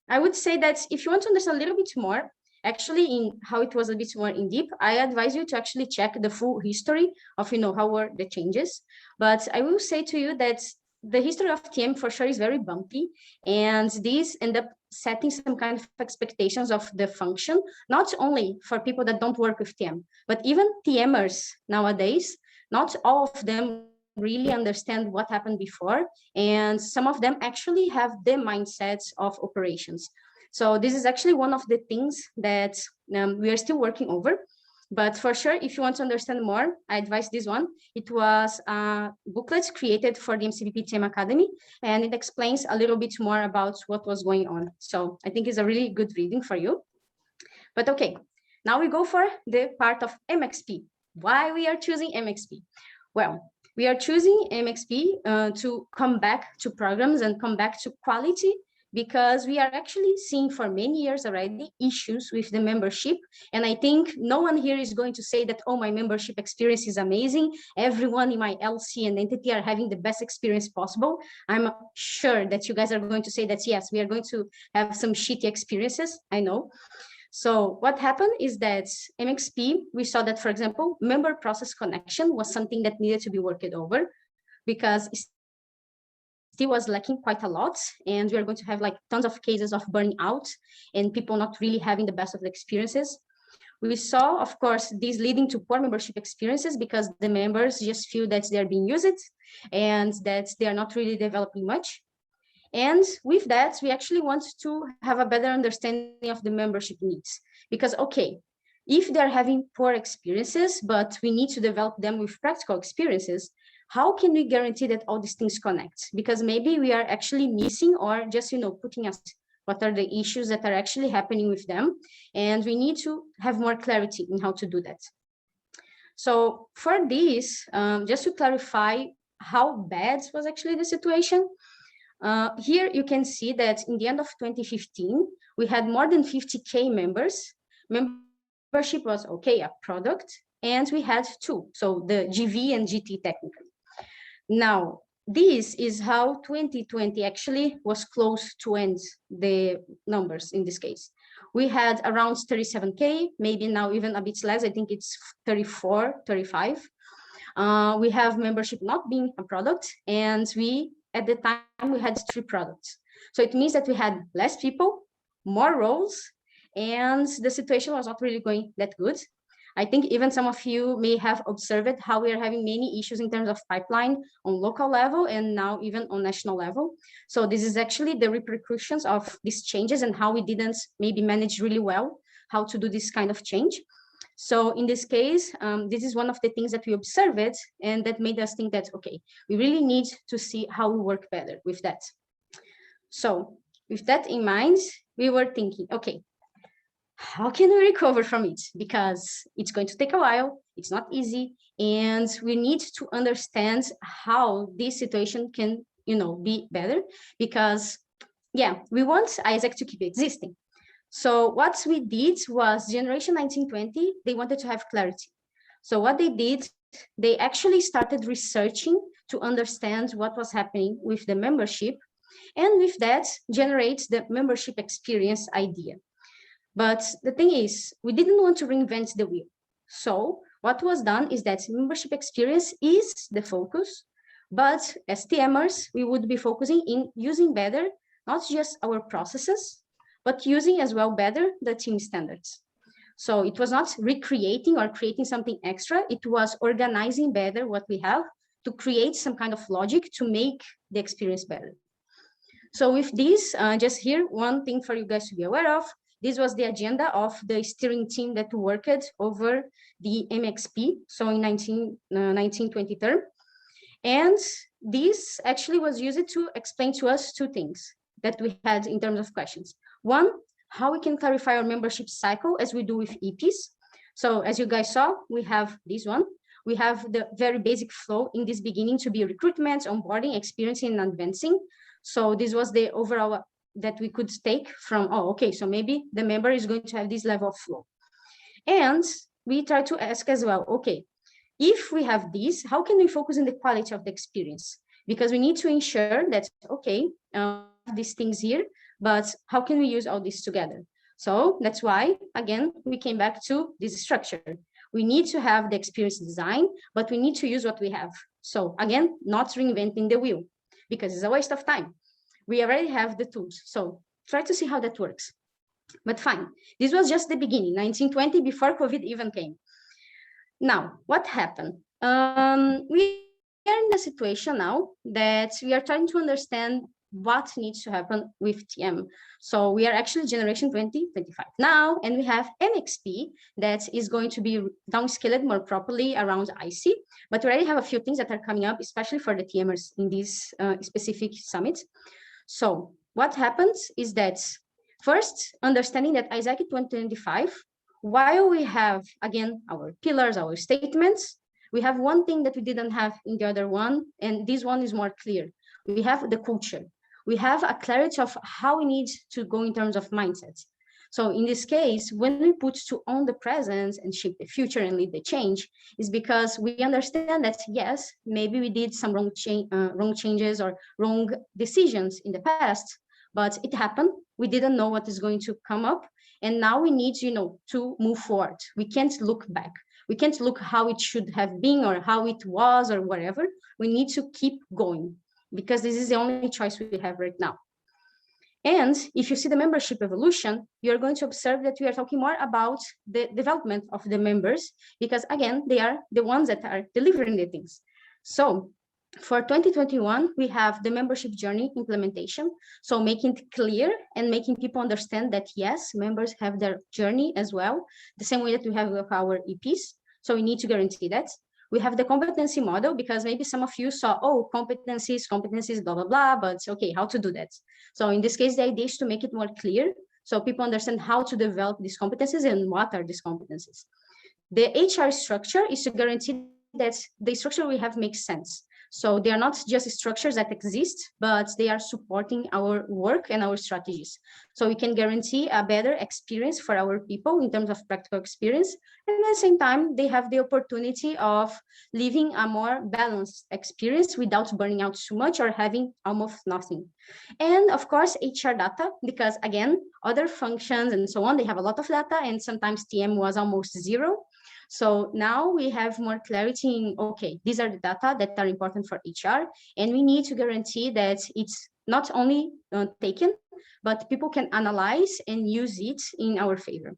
I would say that if you want to understand a little bit more, actually in how it was a bit more in deep, I advise you to actually check the full history of, how were the changes. But I will say to you that the history of TM for sure is very bumpy, and these end up setting some kind of expectations of the function, not only for people that don't work with TM, but even TMers nowadays, not all of them really understand what happened before, and some of them actually have the mindsets of operations. So this is actually one of the things that we are still working over. But for sure, if you want to understand more, I advise this one. It was a booklet created for the MCVP TM Academy, and it explains a little bit more about what was going on. So I think it's a really good reading for you. But okay, now we go for the part of Mxp. Why we are choosing Mxp? Well, we are choosing Mxp to come back to programs and come back to quality because we are actually seeing for many years already issues with the membership. And I think no one here is going to say that, oh, my membership experience is amazing. Everyone in my LC and entity are having the best experience possible. I'm sure that you guys are going to say that, yes, we are going to have some shitty experiences. I know. So what happened is that MXP, we saw that, for example, member process connection was something that needed to be worked over, because still was lacking quite a lot, and we are going to have like tons of cases of burning out and people not really having the best of the experiences. We saw, of course, this leading to poor membership experiences because the members just feel that they're being used and that they are not really developing much. And with that, we actually want to have a better understanding of the membership needs, because, okay, if they're having poor experiences, but we need to develop them with practical experiences, how can we guarantee that all these things connect? Because maybe we are actually missing, or just, putting us, what are the issues that are actually happening with them? And we need to have more clarity in how to do that. So for this, just to clarify how bad was actually the situation, here you can see that in the end of 2015, we had more than 50K members. Membership was okay, a product, and we had two, so the GV and GT technically. Now, this is how 2020 actually was close to end the numbers in this case. We had around 37K, maybe now even a bit less, I think it's 34, 35. We have membership not being a product, and at the time, we had 3 products. So it means that we had less people, more roles, and the situation was not really going that good. I think even some of you may have observed how we are having many issues in terms of pipeline on local level and now even on national level. So this is actually the repercussions of these changes and how we didn't maybe manage really well how to do this kind of change. So in this case, this is one of the things that we observed and that made us think that, okay, we really need to see how we work better with that. So with that in mind, we were thinking, okay, how can we recover from it? Because it's going to take a while, it's not easy, and we need to understand how this situation can, be better, because, yeah, we want Asic to keep existing. So what we did was generation 1920, they wanted to have clarity. So what they did, they actually started researching to understand what was happening with the membership, and with that, generate the membership experience idea. But the thing is, we didn't want to reinvent the wheel. So what was done is that membership experience is the focus, but as TMers, we would be focusing in using better, not just our processes, but using as well better the team standards. So it was not recreating or creating something extra, it was organizing better what we have to create some kind of logic to make the experience better. So with this, just here, one thing for you guys to be aware of, this was the agenda of the steering team that worked over the MXP, so in 1920 term. And this actually was used to explain to us 2 things that we had in terms of questions. One, how we can clarify our membership cycle as we do with Kpis. So as you guys saw, we have this one. We have the very basic flow in this beginning to be recruitment, onboarding, experiencing, and advancing. So this was the overall that we could take from, oh, okay, so maybe the member is going to have this level of flow. And we try to ask as well, okay, if we have this, how can we focus on the quality of the experience? Because we need to ensure that, okay, these things here, but how can we use all this together? So that's why, again, we came back to this structure. We need to have the experience design, but we need to use what we have. So again, not reinventing the wheel, because it's a waste of time. We already have the tools. So try to see how that works. But fine, this was just the beginning, 1920, before COVID even came. Now, what happened? We are in the situation now that we are trying to understand what needs to happen with TM. So we are actually generation 2025 now, and we have MXP that is going to be downscaled more properly around IC, but we already have a few things that are coming up, especially for the TMers in this specific summit. So what happens is that first, understanding that Asic 2025, while we have, again, our pillars, our statements, we have one thing that we didn't have in the other one, and this one is more clear. We have the culture. we have a clarity of how we need to go in terms of mindset. So in this case, when we put to own the present and shape the future and lead the change, is because we understand that yes, maybe we did some wrong changes or wrong decisions in the past, but it happened. We didn't know what is going to come up, and now we need, to move forward. We can't look back. We can't look how it should have been or how it was or whatever. We need to keep going because this is the only choice we have right now. And if you see the membership evolution, you're going to observe that we are talking more about the development of the members, because again, they are the ones that are delivering the things. So for 2021, we have the membership journey implementation. So making it clear and making people understand that yes, members have their journey as well, the same way that we have with our EPs. So we need to guarantee that. We have the competency model, because maybe some of you saw, oh, competencies, blah, blah, blah, but okay, how to do that? So in this case, the idea is to make it more clear so people understand how to develop these competencies and what are these competencies. The HR structure is to guarantee that the structure we have makes sense. So they are not just structures that exist, but they are supporting our work and our strategies. So we can guarantee a better experience for our people in terms of practical experience. And at the same time, they have the opportunity of living a more balanced experience without burning out too much or having almost nothing. And of course, HR data, because again, other functions and so on, they have a lot of data, and sometimes TM was almost zero. So now we have more clarity in, okay, these are the data that are important for HR, and we need to guarantee that it's not only taken, but people can analyze and use it in our favor.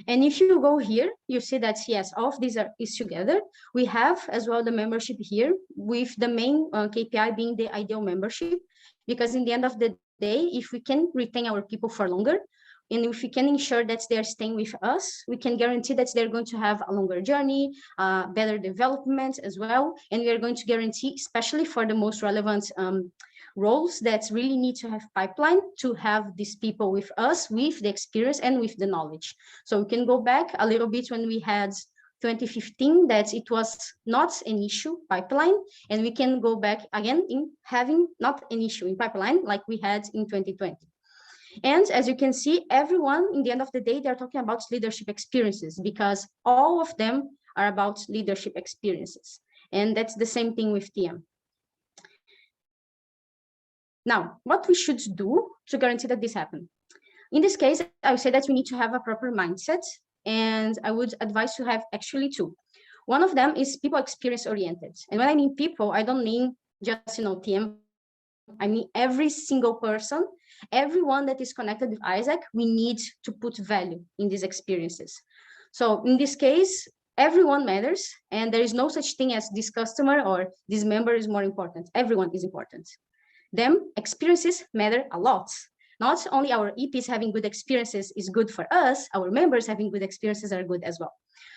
And if you go here, you see that, yes, all of these is together. We have as well the membership here, with the main KPI being the ideal membership, because in the end of the day, if we can retain our people for longer, and if we can ensure that they're staying with us, we can guarantee that they're going to have a longer journey, better development as well. And we are going to guarantee, especially for the most relevant roles that really need to have pipeline, to have these people with us, with the experience and with the knowledge. So we can go back a little bit when we had 2015, that it was not an issue pipeline, and we can go back again in having not an issue in pipeline like we had in 2020. And as you can see, everyone, in the end of the day, they're talking about leadership experiences, because all of them are about leadership experiences. And that's the same thing with TM. Now, what we should do to guarantee that this happens? In this case, I would say that we need to have a proper mindset, and I would advise to have actually two. One of them is people experience oriented. And when I mean people, I don't mean just, TM. I mean every single person, everyone that is connected with Asic, we need to put value in these experiences. So in this case, everyone matters, and there is no such thing as this customer or this member is more important. Everyone is important. Them experiences matter a lot. Not only our EPs having good experiences is good for us, our members having good experiences are good as well.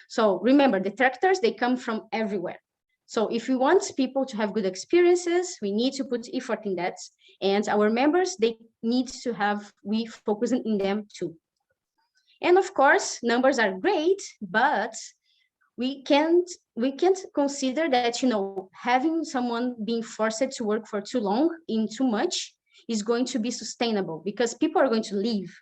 So remember, the detractors, they come from everywhere. So if we want people to have good experiences, we need to put effort in that. And our members, they need to have, we focusing in them too. And of course, numbers are great, but we can't consider that, having someone being forced to work for too long in too much is going to be sustainable, because people are going to leave.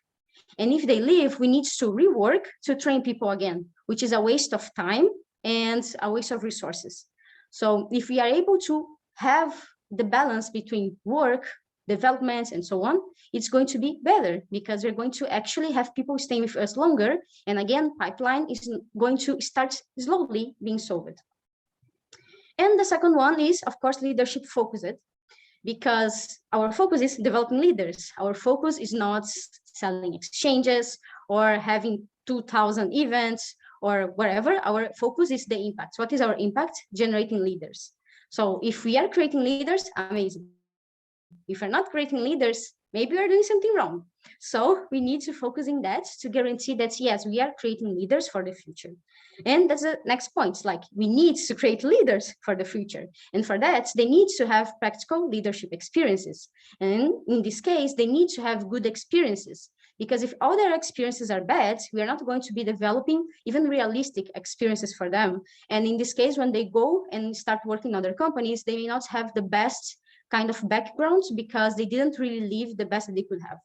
And if they leave, we need to rework to train people again, which is a waste of time and a waste of resources. So if we are able to have the balance between work, development, and so on, it's going to be better, because we're going to actually have people staying with us longer. And again, pipeline is going to start slowly being solved. And the second one is, of course, leadership focused, because our focus is developing leaders. Our focus is not selling exchanges or having 2,000 events or whatever. Our focus is the impact. What is our impact? Generating leaders. So if we are creating leaders, amazing. If we're not creating leaders, maybe we're doing something wrong. So we need to focus in that to guarantee that, yes, we are creating leaders for the future. And that's the next point, like we need to create leaders for the future. And for that, they need to have practical leadership experiences. And in this case, they need to have good experiences, because if all their experiences are bad, we are not going to be developing even realistic experiences for them. And in this case, when they go and start working in other companies, they may not have the best kind of backgrounds because they didn't really live the best that they could have.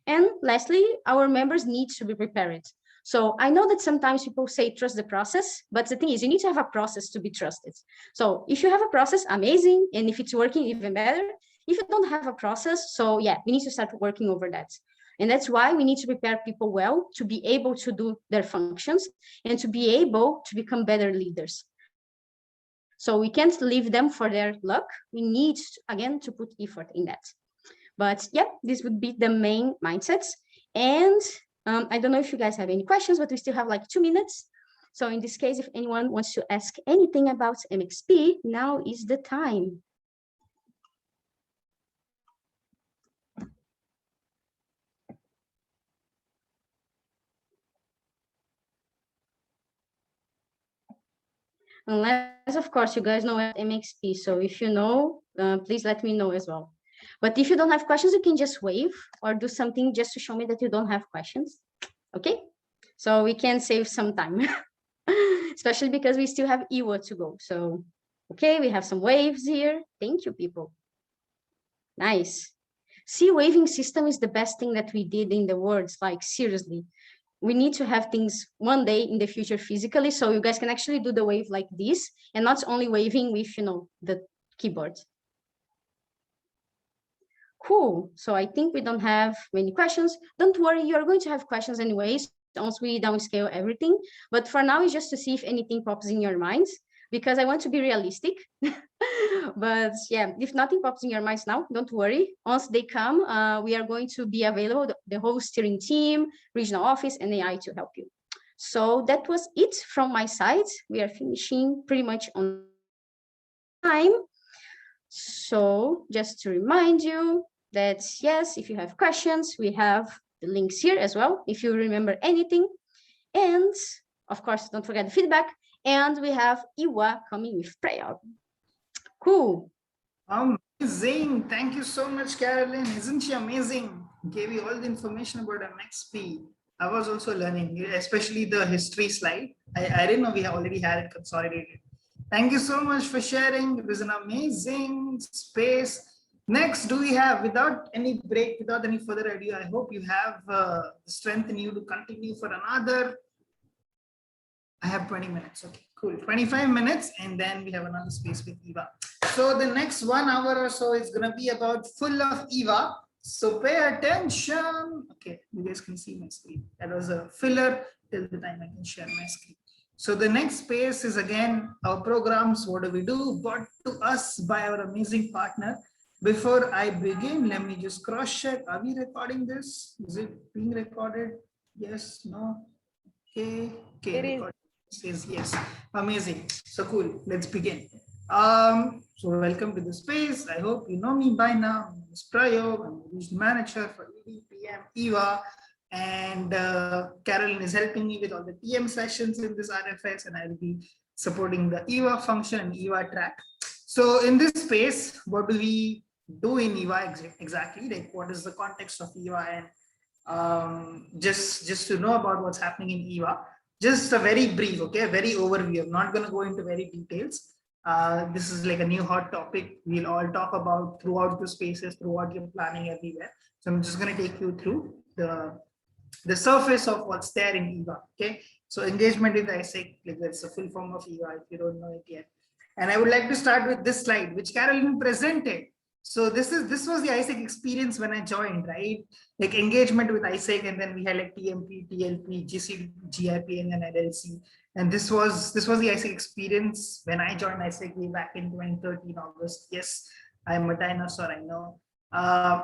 And lastly, our members need to be prepared. So I know that sometimes people say trust the process, but the thing is you need to have a process to be trusted. So if you have a process, amazing. And if it's working, even better. If you don't have a process, so yeah, we need to start working over that. And that's why we need to prepare people well to be able to do their functions and to be able to become better leaders. So we can't leave them for their luck. We need, again, to put effort in that. But yeah, this would be the main mindsets. And I don't know if you guys have any questions, but we still have like 2 minutes. So in this case, if anyone wants to ask anything about MXP, now is the time. Unless, of course, you guys know MXP. So if you know, please let me know as well. But if you don't have questions, you can just wave or do something just to show me that you don't have questions. Okay? So we can save some time, especially because we still have Iwa to go. So, okay, we have some waves here. Thank you, people. Nice. See, waving system is the best thing that we did in the world. Like, seriously. We need to have things one day in the future physically, so you guys can actually do the wave like this and not only waving with, you know, the keyboard. Cool. So I think we don't have many questions. Don't worry, you're going to have questions anyways once we downscale everything. But for now, it's just to see if anything pops in your minds, because I want to be realistic. But yeah, if nothing pops in your minds now, don't worry. Once they come, we are going to be available, the whole steering team, regional office, and AI to help you. So that was it from my side. We are finishing pretty much on time. So just to remind you that, yes, if you have questions, we have the links here as well, if you remember anything. And of course, don't forget the feedback. And we have Iwa coming with prayer. Cool. Amazing. Thank you so much, Carolyn. Isn't she amazing? Gave you all the information about MXP. I was also learning, especially the history slide. I didn't know we already had it consolidated. Thank you so much for sharing. It was an amazing space. Next, do we have, without any break, without any further ado, I hope you have the strength in you to continue for another. I have 20 minutes. Okay, cool. 25 minutes, and then we have another space with Eva. So the next 1 hour or so is going to be about full of Eva. So pay attention. Okay, you guys can see my screen. That was a filler till the time I can share my screen. So the next space is again our programs. What do we do? Brought to us by our amazing partner. Before I begin, let me just cross check. Are we recording this? Is it being recorded? Yes, no. Okay, okay. Says yes. Amazing. So cool. Let's begin. So welcome to the space. I hope you know me by now. My name is Prayog. I'm the regional manager for EDPM Eva, and Carolyn is helping me with all the TM sessions in this RFS, and I will be supporting the Eva function and Eva track. So in this space, what do we do in Eva exactly? Like, what is the context of Eva? And just to know about what's happening in Eva, just a very brief, okay, very overview. I'm not going to go into very details. This is like a new hot topic we'll all talk about throughout the spaces, throughout your planning everywhere. So I'm just going to take you through the surface of what's there in Eva. Okay, so engagement with Asic, like that's the full form of Eva if you don't know it yet. And I would like to start with this slide, which Carolyn presented. So this was the Asic experience when I joined, right? Like engagement with Asic, and then we had like TMP, TLP, GCP, GIP, and then LLC. And this was the Asic experience when I joined Asic way back in 2013 August. Yes, I'm a dinosaur, I know.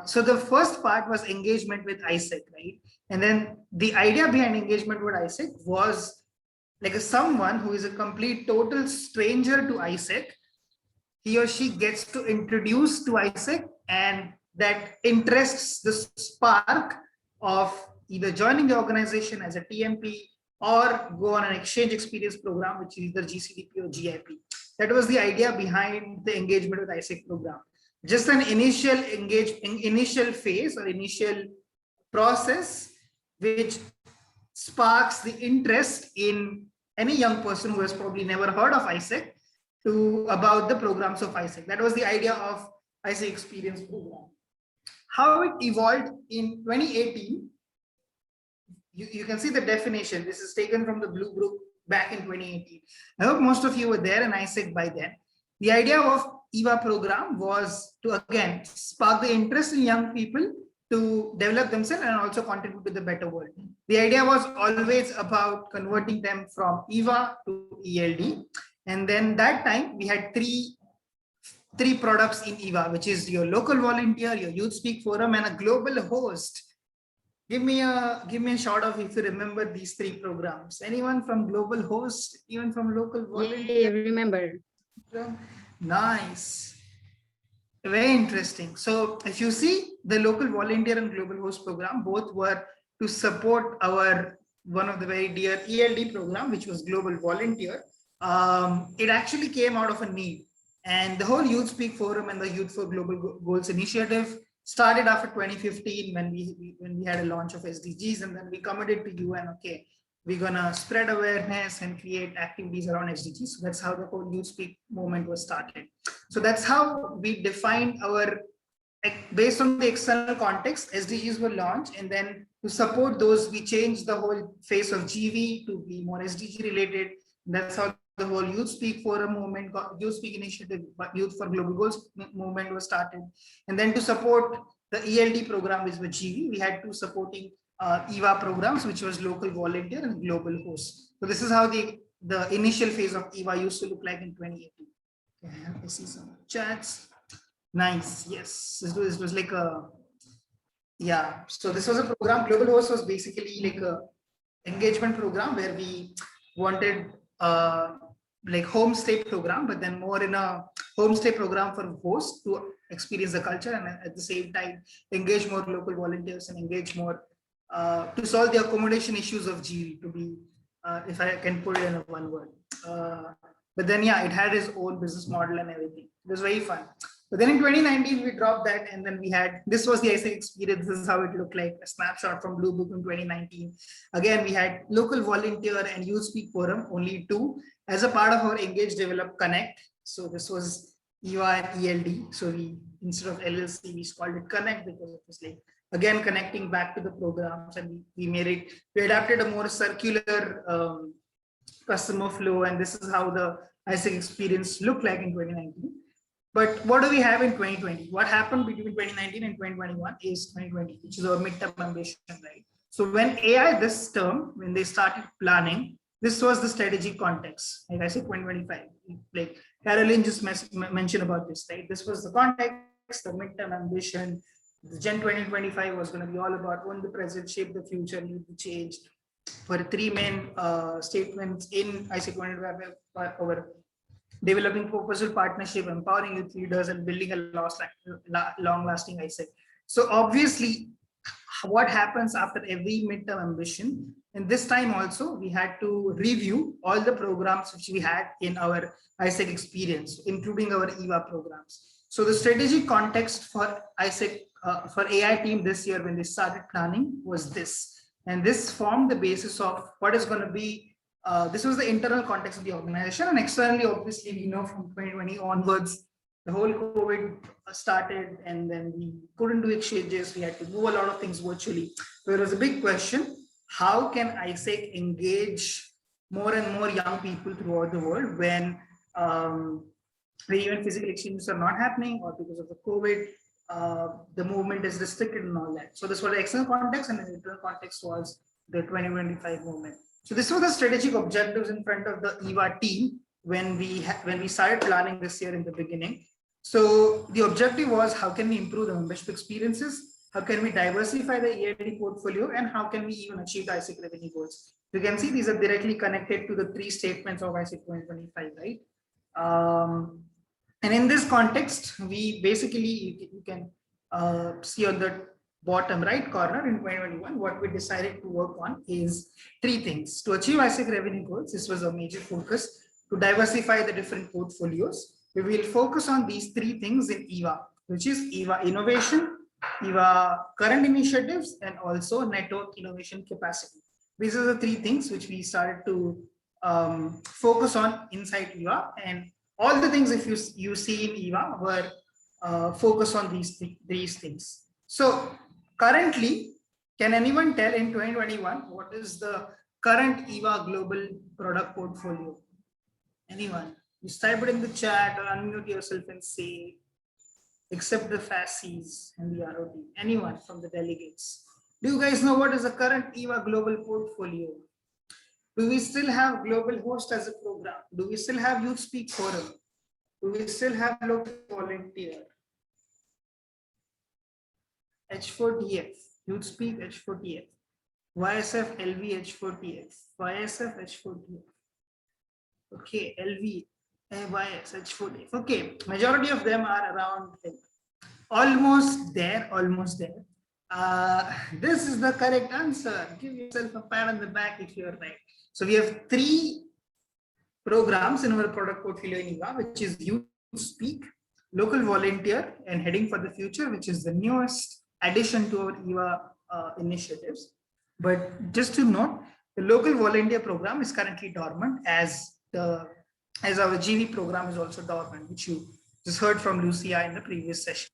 So the first part was engagement with Asic, right? And then the idea behind engagement with Asic was like someone who is a complete total stranger to Asic, he or she gets to introduce to Asic, and that interests the spark of either joining the organization as a TMP or go on an exchange experience program, which is either GCDP or GIP. That was the idea behind the engagement with Asic program. Just an initial phase or initial process which sparks the interest in any young person who has probably never heard of Asic about the programs of Asic. That was the idea of ISIC experience program. How it evolved in 2018, you can see the definition. This is taken from the Blue Book back in 2018. I hope most of you were there in ISIC by then. The idea of EVA program was to, again, spark the interest in young people to develop themselves and also contribute to the better world. The idea was always about converting them from EVA to ELD. And then that time we had three products in EVA, which is your local volunteer, your Youth Speak Forum, and a global host. Give me a shout out if you remember these three programs. Anyone from global host, even from local volunteer? Yeah, remember. Nice. Very interesting. So if you see the local volunteer and global host program, both were to support our one of the very dear ELD program, which was global volunteer. It actually came out of a need. And the whole Youth Speak Forum and the Youth for Global Goals initiative started after 2015 when we had a launch of SDGs, and then we committed to UN, okay, we're gonna spread awareness and create activities around SDGs. So that's how the whole Youth Speak movement was started. So that's how we defined our, based on the external context, SDGs were launched, and then to support those, we changed the whole face of GV to be more SDG related. That's how the whole Youth Speak Forum movement, Youth Speak Initiative, Youth for Global Goals movement was started. And then to support the ELD program, which was GV, we had two supporting EVA programs, which was local volunteer and global host. So this is how the initial phase of EVA used to look like in 2018. Okay, I see some chats. Nice. Yes, this was like a, yeah. So this was a program. Global host was basically like a engagement program where we wanted like homestay program, but then more in a homestay program for hosts to experience the culture and at the same time engage more local volunteers and engage more to solve the accommodation issues of GV, to be, if I can put it in one word. But then, yeah, it had its own business model and everything. It was very fun. But then in 2019, we dropped that, and then we had, this was the ISIC experience. This is how it looked like, a snapshot from Blue Book in 2019. Again, we had local volunteer and Youth Speak Forum, only two, as a part of our Engage, Develop, Connect. So this was EVA and ELD. So we, instead of LLC, we called it Connect because it was like, again, connecting back to the programs, and we made it, we adapted a more circular customer flow. And this is how the ISIC experience looked like in 2019. But what do we have in 2020? What happened between 2019 and 2021 is 2020, which is our midterm ambition, right? So when AI, this term, when they started planning, this was the strategic context. Like I said, 2025, like Caroline just mentioned about this, right? This was the context, the midterm ambition. The Gen 2025 was going to be all about own the present, shape the future, lead the change. For three main statements in ISIC 2025, our developing purposeful partnership, empowering youth leaders, and building a long-lasting ISIC. So obviously, what happens after every midterm ambition, and this time also, we had to review all the programs which we had in our ISIC experience, including our EVA programs. So the strategic context for ISIC, for AI team this year when they started planning was this. And this formed the basis of what is going to be, this was the internal context of the organization, and externally, obviously, we know from 2020 onwards, the whole COVID started, and then we couldn't do exchanges. We had to move a lot of things virtually. So there was a big question, how can ISIC engage more and more young people throughout the world when even physical exchanges are not happening, or because of the COVID, the movement is restricted and all that. So this was the external context, and the internal context was the 2025 movement. So this was the strategic objectives in front of the EVA team when we started planning this year in the beginning. So the objective was, how can we improve the membership experiences? How can we diversify the ELD portfolio? And how can we even achieve the ISIC revenue goals? You can see these are directly connected to the three statements of ISIC 2025, right? And in this context, we basically, you can see on the bottom right corner in 2021, what we decided to work on is three things. To achieve ISIC revenue goals, this was a major focus. To diversify the different portfolios, we will focus on these three things in EVA, which is EVA innovation, EVA current initiatives, and also network innovation capacity. These are the three things which we started to focus on inside EVA. And all the things if you see in EVA were focus on these things. So currently, can anyone tell in 2021 what is the current EVA global product portfolio? Anyone? Just type it in the chat or unmute yourself and say, except the FASCs and the ROT. Anyone from the delegates? Do you guys know what is the current EVA global portfolio? Do we still have global host as a program? Do we still have youth speak forum? Do we still have local volunteer? H4TF, youth speak H4TF, YSF LV H4TF, YSF H4TF. Okay, LV, YS H4TF. Okay, majority of them are around almost there, almost there. This is the correct answer. Give yourself a pat on the back if you're right. So we have 3 programs in our product portfolio in EVA, which is Youth Speak, Local Volunteer, and Heading for the Future, which is the newest addition to our EVA initiatives. But just to note, the Local Volunteer program is currently dormant, as our GV program is also dormant, which you just heard from Lucia in the previous session.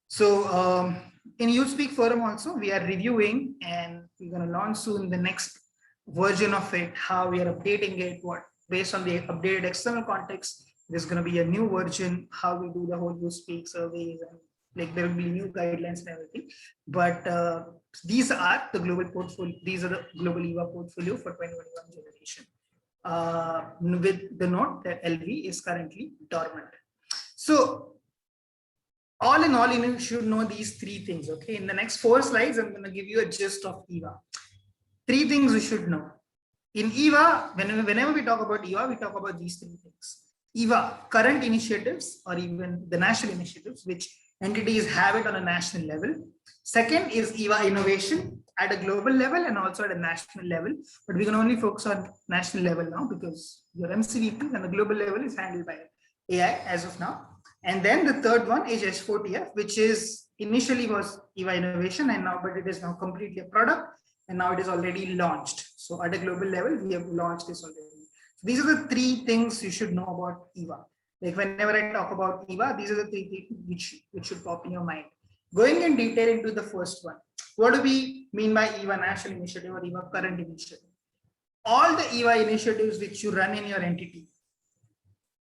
So in Youth Speak Forum also, we are reviewing, and we're going to launch soon the next version of it, how we are updating it, what based on the updated external context. There's going to be a new version, how we do the whole Youth Speak surveys, and like there will be new guidelines and everything. But these are the global portfolio. These are the global EVA portfolio for 2021 generation. With the note that LV is currently dormant. So all in all, you should know these 3 things. Okay, in the next 4 slides, I'm going to give you a gist of EVA. 3 things we should know. In EVA, whenever we talk about EVA, we talk about these 3 things. EVA, current initiatives, or even the national initiatives, which entities have it on a national level. Second is EVA innovation at a global level and also at a national level. But we can only focus on national level now because your MCVP and the global level is handled by AI as of now. And then the third one is H4TF, which is initially was EVA innovation, and now, but it is now completely a product, and now it is already launched. So at a global level, we have launched this already. So these are the 3 things you should know about EVA. Like whenever I talk about EVA, these are the 3 things which should pop in your mind. Going in detail into the first one, what do we mean by EVA national initiative or EVA current initiative? All the EVA initiatives which you run in your entity,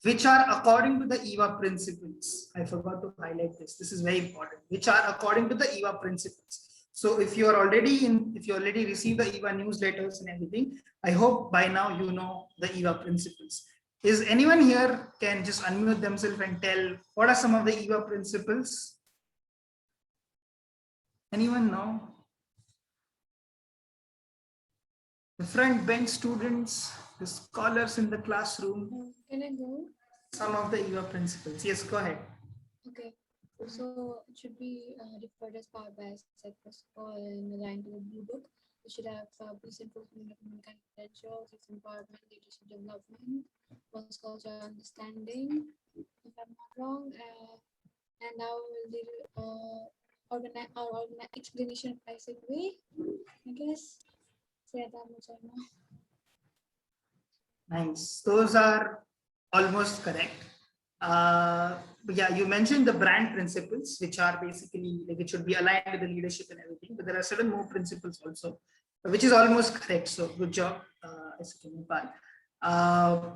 which are according to the EVA principles. I forgot to highlight this. This is very important. Which are according to the EVA principles. So if you are already if you already received the EVA newsletters and everything, I hope by now you know the EVA principles. Is anyone here can just unmute themselves and tell what are some of the EVA principles? Anyone know? The front bench students, the scholars in the classroom. Can I go? Some of the EVA principles. Yes, go ahead. Okay. So it should be referred as powered by Asic, first of all, and aligned to the blue book. We should have peace enforcement, credentials, its empowerment, leadership development, one's culture understanding, if I'm not wrong, and our explanation of Asic way, I guess. So yeah, that much I know. Nice. Those are almost correct. Yeah, you mentioned the brand principles, which are basically like it should be aligned with the leadership and everything, but there are certain more principles also, which is almost correct. So good job,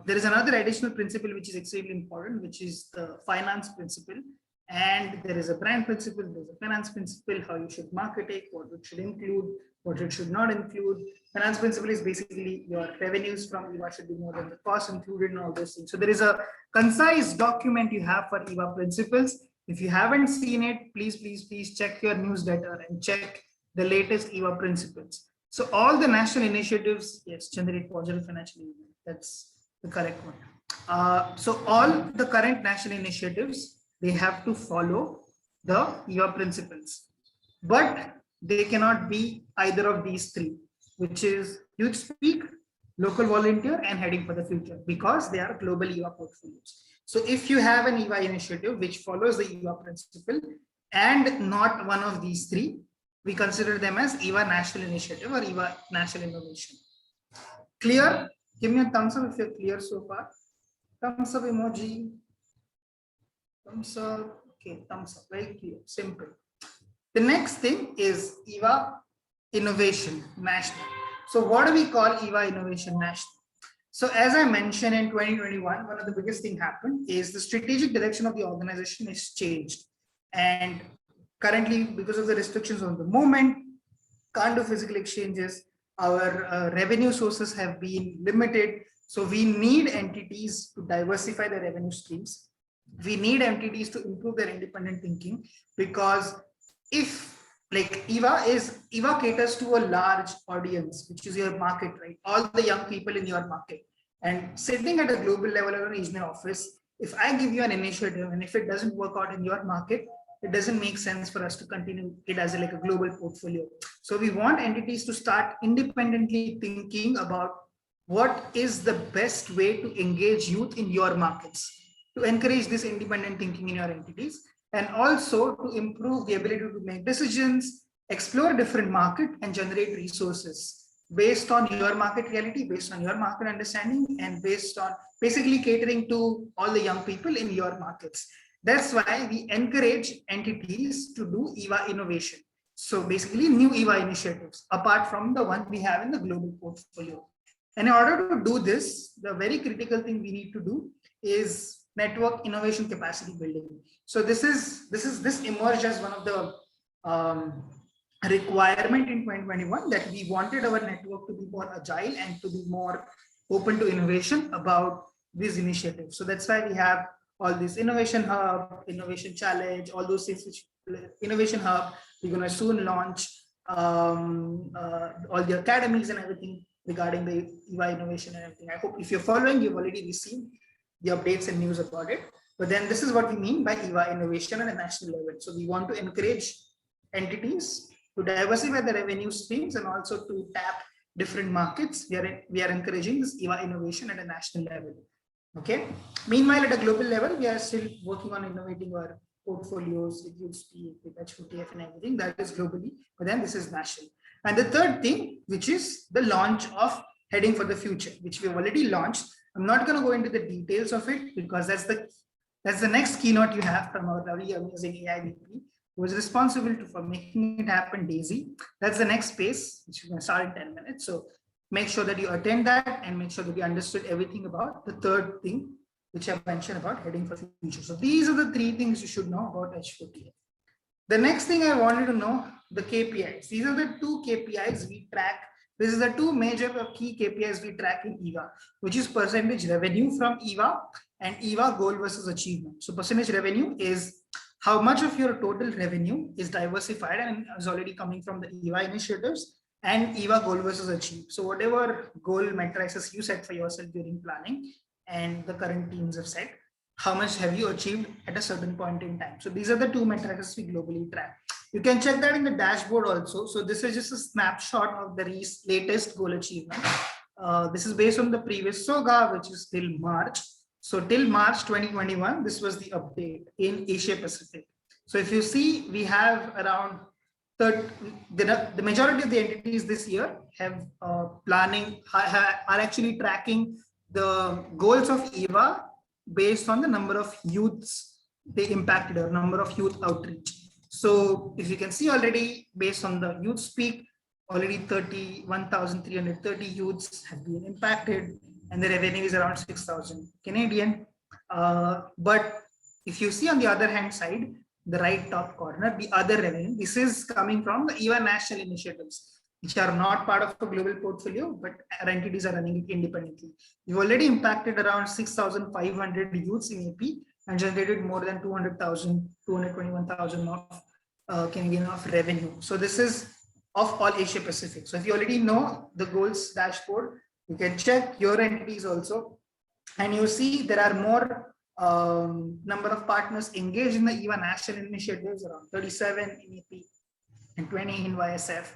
there is another additional principle which is extremely important, which is the finance principle. And there is a brand principle, there's a finance principle, how you should market it, what it should include, what it should not include. Finance principle is basically your revenues from EVA should be more than the cost included and all those things. So there is a concise document you have for EVA principles. If you haven't seen it, please check your newsletter and check the latest EVA principles. So all the national initiatives, yes, generate positive financial impact. That's the correct one. So all the current national initiatives, they have to follow the EVA principles, but they cannot be either of these 3, which is Youth Speak, Local Volunteer, and Heading for the Future, because they are global EVA portfolios. So if you have an EVA initiative which follows the EVA principle and not one of these 3, we consider them as EVA national initiative or EVA national innovation. Clear? Give me a thumbs up if you're clear so far. Thumbs up emoji. Thumbs up. Okay, thumbs up, very clear, simple. The next thing is EVA Innovation National. So what do we call EVA Innovation National? So as I mentioned in 2021, one of the biggest thing happened is the strategic direction of the organization is changed. And currently, because of the restrictions on the movement, can't do physical exchanges, our revenue sources have been limited. So we need entities to diversify the revenue streams. We need entities to improve their independent thinking, because if like EVA caters to a large audience, which is your market, right? All the young people in your market. And sitting at a global level or a regional office, if I give you an initiative and if it doesn't work out in your market, it doesn't make sense for us to continue it as like a global portfolio. So we want entities to start independently thinking about what is the best way to engage youth in your markets, to encourage this independent thinking in your entities, and also to improve the ability to make decisions, explore different market, and generate resources based on your market reality, based on your market understanding, and based on basically catering to all the young people in your markets. That's why we encourage entities to do EVA innovation. So basically new EVA initiatives, apart from the one we have in the global portfolio. And in order to do this, the very critical thing we need to do is network innovation capacity building. So this emerged as one of the requirement in 2021, that we wanted our network to be more agile and to be more open to innovation about these initiatives. So that's why we have all this innovation hub, innovation challenge, all those things. Which innovation hub, we're going to soon launch all the academies and everything regarding the EVA innovation and everything. I hope if you're following, you've already received the updates and news about it. But then this is what we mean by EVA innovation at a national level. So we want to encourage entities to diversify the revenue streams and also to tap different markets. We are encouraging this EVA innovation at a national level. Okay. Meanwhile, at a global level, we are still working on innovating our portfolios with Kpis, with H4TF and everything. That is globally, but then this is national. And the third thing, which is the launch of Heading for the Future, which we have already launched. I'm not going to go into the details of it because that's the next keynote you have from our very amazing AI VP, who is responsible for making it happen, Daisy. That's the next space, which we're going to start in 10 minutes. So make sure that you attend that and make sure that you understood everything about the third thing, which I mentioned about Heading for the Future. So these are the three things you should know about H4TF. The next thing I wanted to know, the KPIs. These are the two KPIs we track. This is the two major key KPIs we track in EVA, which is percentage revenue from EVA and EVA goal versus achievement. So percentage revenue is how much of your total revenue is diversified and is already coming from the EVA initiatives, and EVA goal versus achieve. So whatever goal matrices you set for yourself during planning and the current teams have set, how much have you achieved at a certain point in time. So these are the two matrices we globally track. You can check that in the dashboard also. So this is just a snapshot of the latest goal achievement. This is based on the previous SOGA, which is till March. So till March 2021, this was the update in Asia Pacific. So if you see, we have around the majority of the entities this year have are actually tracking the goals of EVA based on the number of youths they impacted or number of youth outreach. So if you can see already, based on the youth speak, already 31,330 youths have been impacted and the revenue is around 6,000 Canadian. But if you see on the other hand side, the right top corner, the other revenue, this is coming from the EVA national initiatives, which are not part of a global portfolio, but our entities are running it independently. We've already impacted around 6,500 youths in AP and generated more than 221,000 of Canadian of revenue. So this is of all Asia Pacific. So if you already know the goals dashboard, you can check your entities also, and you see there are more number of partners engaged in the EVA national initiatives, around 37 in AP and 20 in YSF.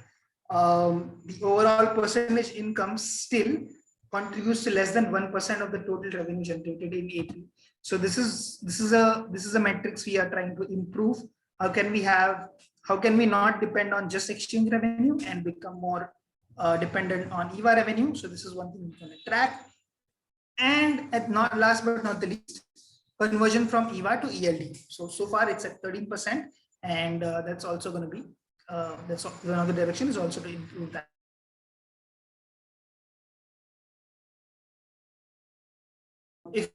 The overall percentage income still contributes to less than 1% of the total revenue generated in AP. So this is a metrics we are trying to improve. How can we not depend on just exchange revenue and become more dependent on EVA revenue? So this is one thing we're going to track. And last but not the least, conversion from EVA to ELD. So far it's at 13%, and that's also going to be, that's another direction is also to improve that. If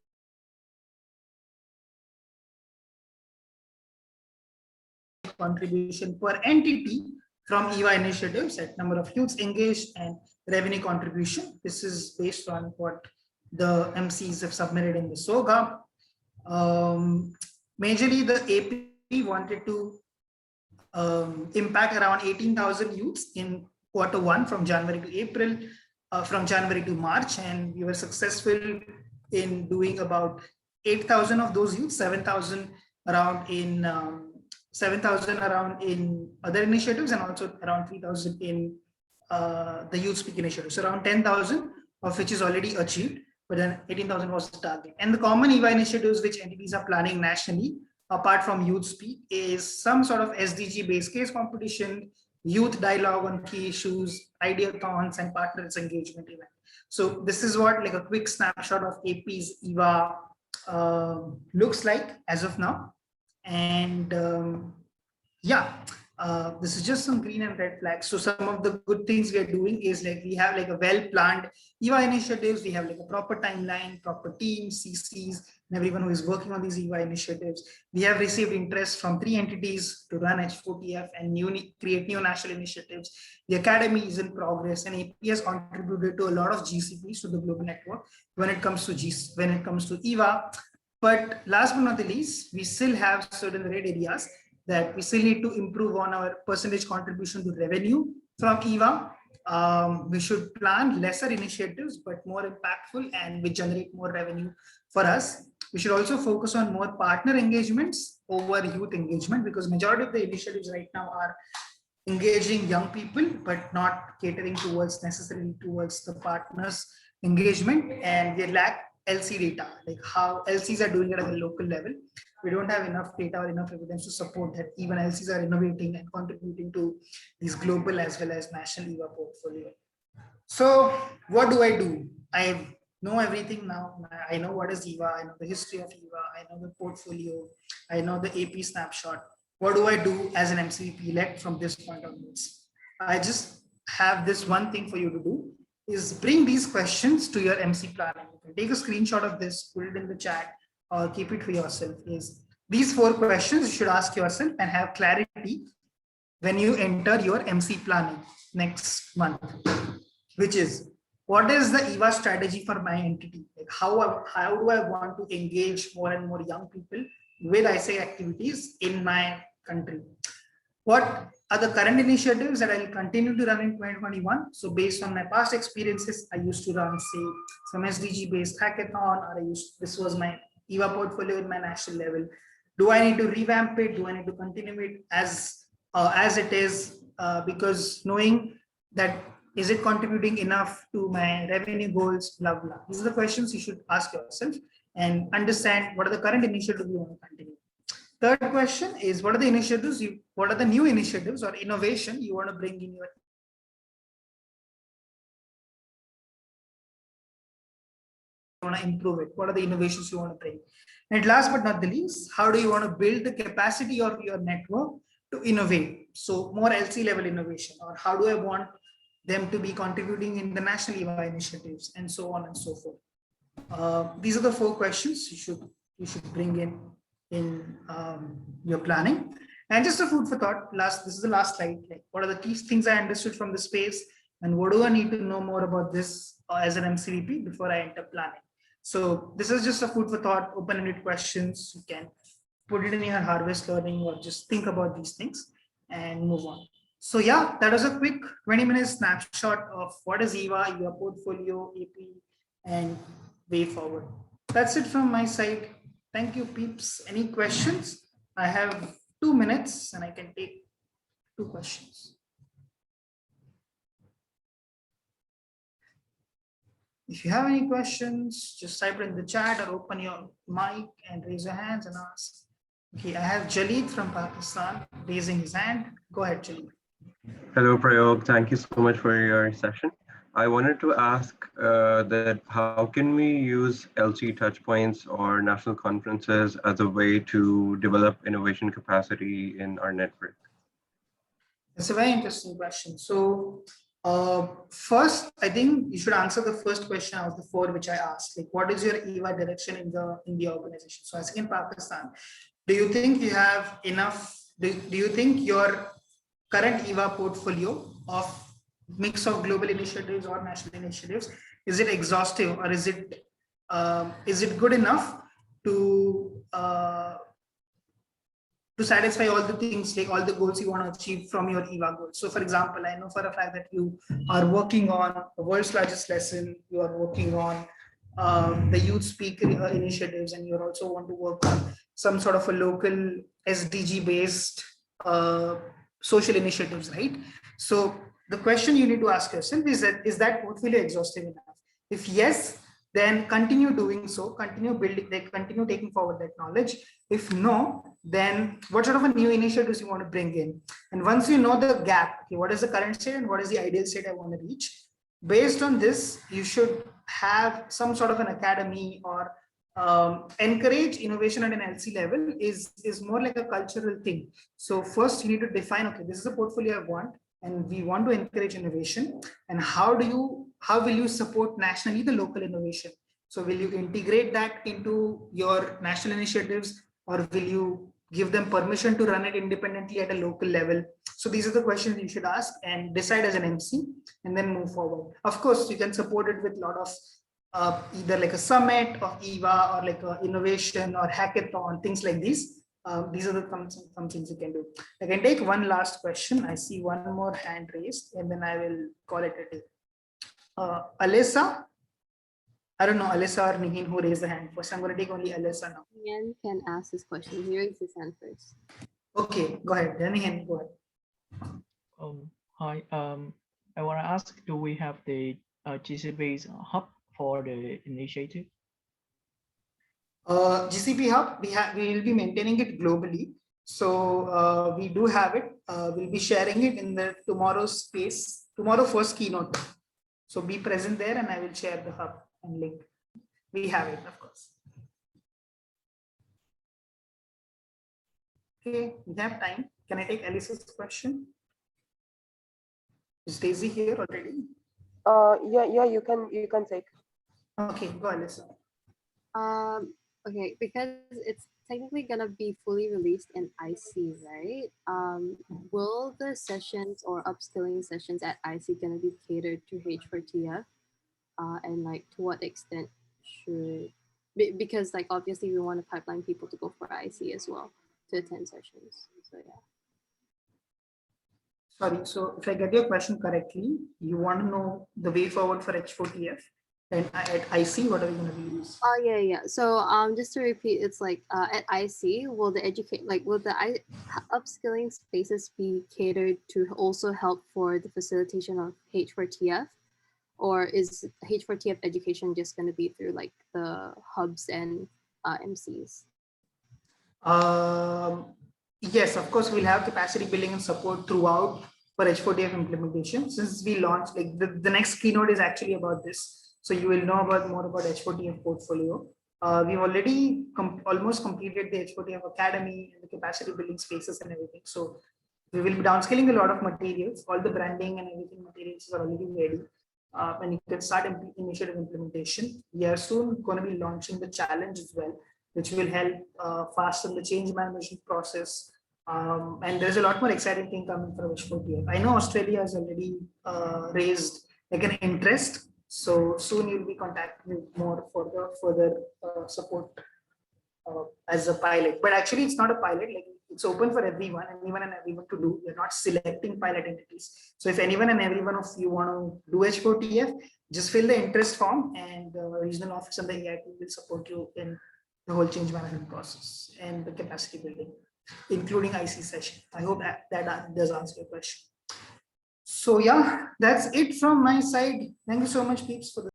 contribution per entity from EVA initiatives at number of youths engaged and revenue contribution. This is based on what the MCs have submitted in the SOGA. Majorly, the AP wanted to impact around 18,000 youths in Q1 from January to April, from January to March, and we were successful in doing about 8,000 of those youths, 7,000 around in 7,000 around in other initiatives, and also around 3,000 in the youth speak initiatives. So around 10,000 of which is already achieved, but then 18,000 was the target. And the common EVA initiatives which entities are planning nationally, apart from youth speak, is some sort of SDG based case competition, youth dialogue on key issues, ideathons, and partners engagement event. So this is what like a quick snapshot of AP's EVA looks like as of now. And yeah, this is just some green and red flags. So some of the good things we are doing is like we have like a well-planned EVA initiatives. We have like a proper timeline, proper teams, CCs, and everyone who is working on these EVA initiatives. We have received interest from 3 entities to run H4TF and create new national initiatives. The academy is in progress, and AP has contributed to a lot of GCPs to the global network when it comes to EVA. But last but not the least, we still have certain red areas that we still need to improve on our percentage contribution to revenue from EVA. We should plan lesser initiatives, but more impactful and which generate more revenue for us. We should also focus on more partner engagements over youth engagement, because majority of the initiatives right now are engaging young people, but not catering necessarily towards the partners engagement, and they lack LC data, like how LCs are doing it at the local level. We don't have enough data or enough evidence to support that even LCs are innovating and contributing to these global as well as national EVA portfolio. So what do? I know everything now. I know what is EVA, I know the history of EVA, I know the portfolio, I know the AP snapshot. What do I do as an MCVP elect from this point onwards? I just have this one thing for you to do, is bring these questions to your MC planning. You can take a screenshot of this, put it in the chat, or keep it for yourself. Is these 4 questions you should ask yourself and have clarity when you enter your MC planning next month, which is, what is the EVA strategy for my entity? Like how do I want to engage more and more young people with ISA activities in my country? What are the current initiatives that I'll continue to run in 2021? So based on my past experiences, I used to run, say, some SDG based hackathon, or this was my EVA portfolio in my national level. Do I need to revamp it? Do I need to continue it as it is? Because knowing that, is it contributing enough to my revenue goals, blah, blah. These are the questions you should ask yourself and understand what are the current initiatives you want to continue. Third question is, what are the initiatives, what are the new initiatives or innovation you want to bring in your want to improve it? What are the innovations you want to bring? And last but not the least, how do you want to build the capacity of your network to innovate? So more LC level innovation, or how do I want them to be contributing in the national EVA initiatives, and so on and so forth. These are the 4 questions you should bring in your planning. And just a food for thought, this is the last slide. Like, what are the key things I understood from the space, and what do I need to know more about this as an MCVP before I enter planning? So this is just a food for thought, open-ended questions. You can put it in your harvest learning, or just think about these things and move on. So yeah, that was a quick 20-minute snapshot of what is EVA, your portfolio, AP, and way forward. That's it from my side. Thank you, peeps. Any questions? I have 2 minutes and I can take 2 questions. If you have any questions, just type it in the chat or open your mic and raise your hands and ask. Okay, I have Jalid from Pakistan raising his hand. Go ahead, Jalid. Hello, Prayog. Thank you so much for your session. I wanted to ask that how can we use LC touchpoints or national conferences as a way to develop innovation capacity in our network? It's a very interesting question. So first, I think you should answer the first question out of the four which I asked. Like, what is your EVA direction in the organization? So as in Pakistan, do you think you have enough? Do you think your current EVA portfolio of mix of global initiatives or national initiatives, is it exhaustive, or is it good enough to satisfy all the things, like all the goals you want to achieve from your EVA goals? So for example, I know for a fact that you are working on the world's largest lesson, you are working on the youth speaker initiatives, and you also want to work on some sort of a local SDG based social initiatives, right? So the question you need to ask yourself is that portfolio exhaustive enough? If yes, then continue doing so, continue building, continue taking forward that knowledge. If no, then what sort of a new initiatives you want to bring in? And once you know the gap, okay, what is the current state and what is the ideal state I want to reach? Based on this, you should have some sort of an academy or encourage innovation at an LC level is more like a cultural thing. So first you need to define, okay, this is a portfolio I want, and we want to encourage innovation, and how will you support nationally the local innovation? So will you integrate that into your national initiatives, or will you give them permission to run it independently at a local level? So these are the questions you should ask and decide as an MC, and then move forward. Of course, you can support it with a lot of either like a summit of EVA or like a innovation or hackathon, things like these. These are the some things you can do. I can take one last question. I see one more hand raised, and then I will call it a day. Alyssa, I don't know, Alyssa or Nihin who raised the hand first. I'm going to take only Alyssa now. Nihin can ask this question. He raised his hand first. Okay, go ahead. Nihin, go ahead. Hi. I want to ask, do we have the GCP's hub for the initiative? GCP hub, we will be maintaining it globally. So we do have it. We'll be sharing it in the tomorrow first keynote. So be present there, and I will share the hub and link. We have it, of course. Okay, we have time. Can I take Alice's question? Is Daisy here already? Yeah, you can take. Okay, go Alyssa. Okay, because it's technically gonna be fully released in IC, right? Will the sessions or upskilling sessions at IC gonna be catered to H4TF? And like to what extent should, because like obviously we want to pipeline people to go for IC as well to attend sessions. So yeah. Sorry, so if I get your question correctly, you want to know the way forward for H4TF, and at IC, what are we going to use? Oh yeah. So just to repeat, it's like at IC, will the upskilling spaces be catered to also help for the facilitation of H4TF, or is H4TF education just going to be through like the hubs and MCs? Yes, of course, we'll have capacity building and support throughout for H4TF implementation. Since we launched, like the next keynote is actually about this. So you will know more about H4TF portfolio. We've already almost completed the H4TF Academy and the capacity building spaces and everything. So we will be downscaling a lot of materials. All the branding and everything materials are already ready. And you can start initiative implementation. We are soon going to be launching the challenge as well, which will help fasten the change management process. And there's a lot more exciting thing coming from H4TF. I know Australia has already raised like an interest. So soon you'll be contacting me more for the further support as a pilot. But actually it's not a pilot, like it's open for everyone and everyone to do. We're not selecting pilot entities. So if anyone and everyone of you want to do H4TF, just fill the interest form, and the regional office and the EIT will support you in the whole change management process and the capacity building, including IC session. I hope that does answer your question. So yeah, that's it from my side. Thank you so much, Kpis, for the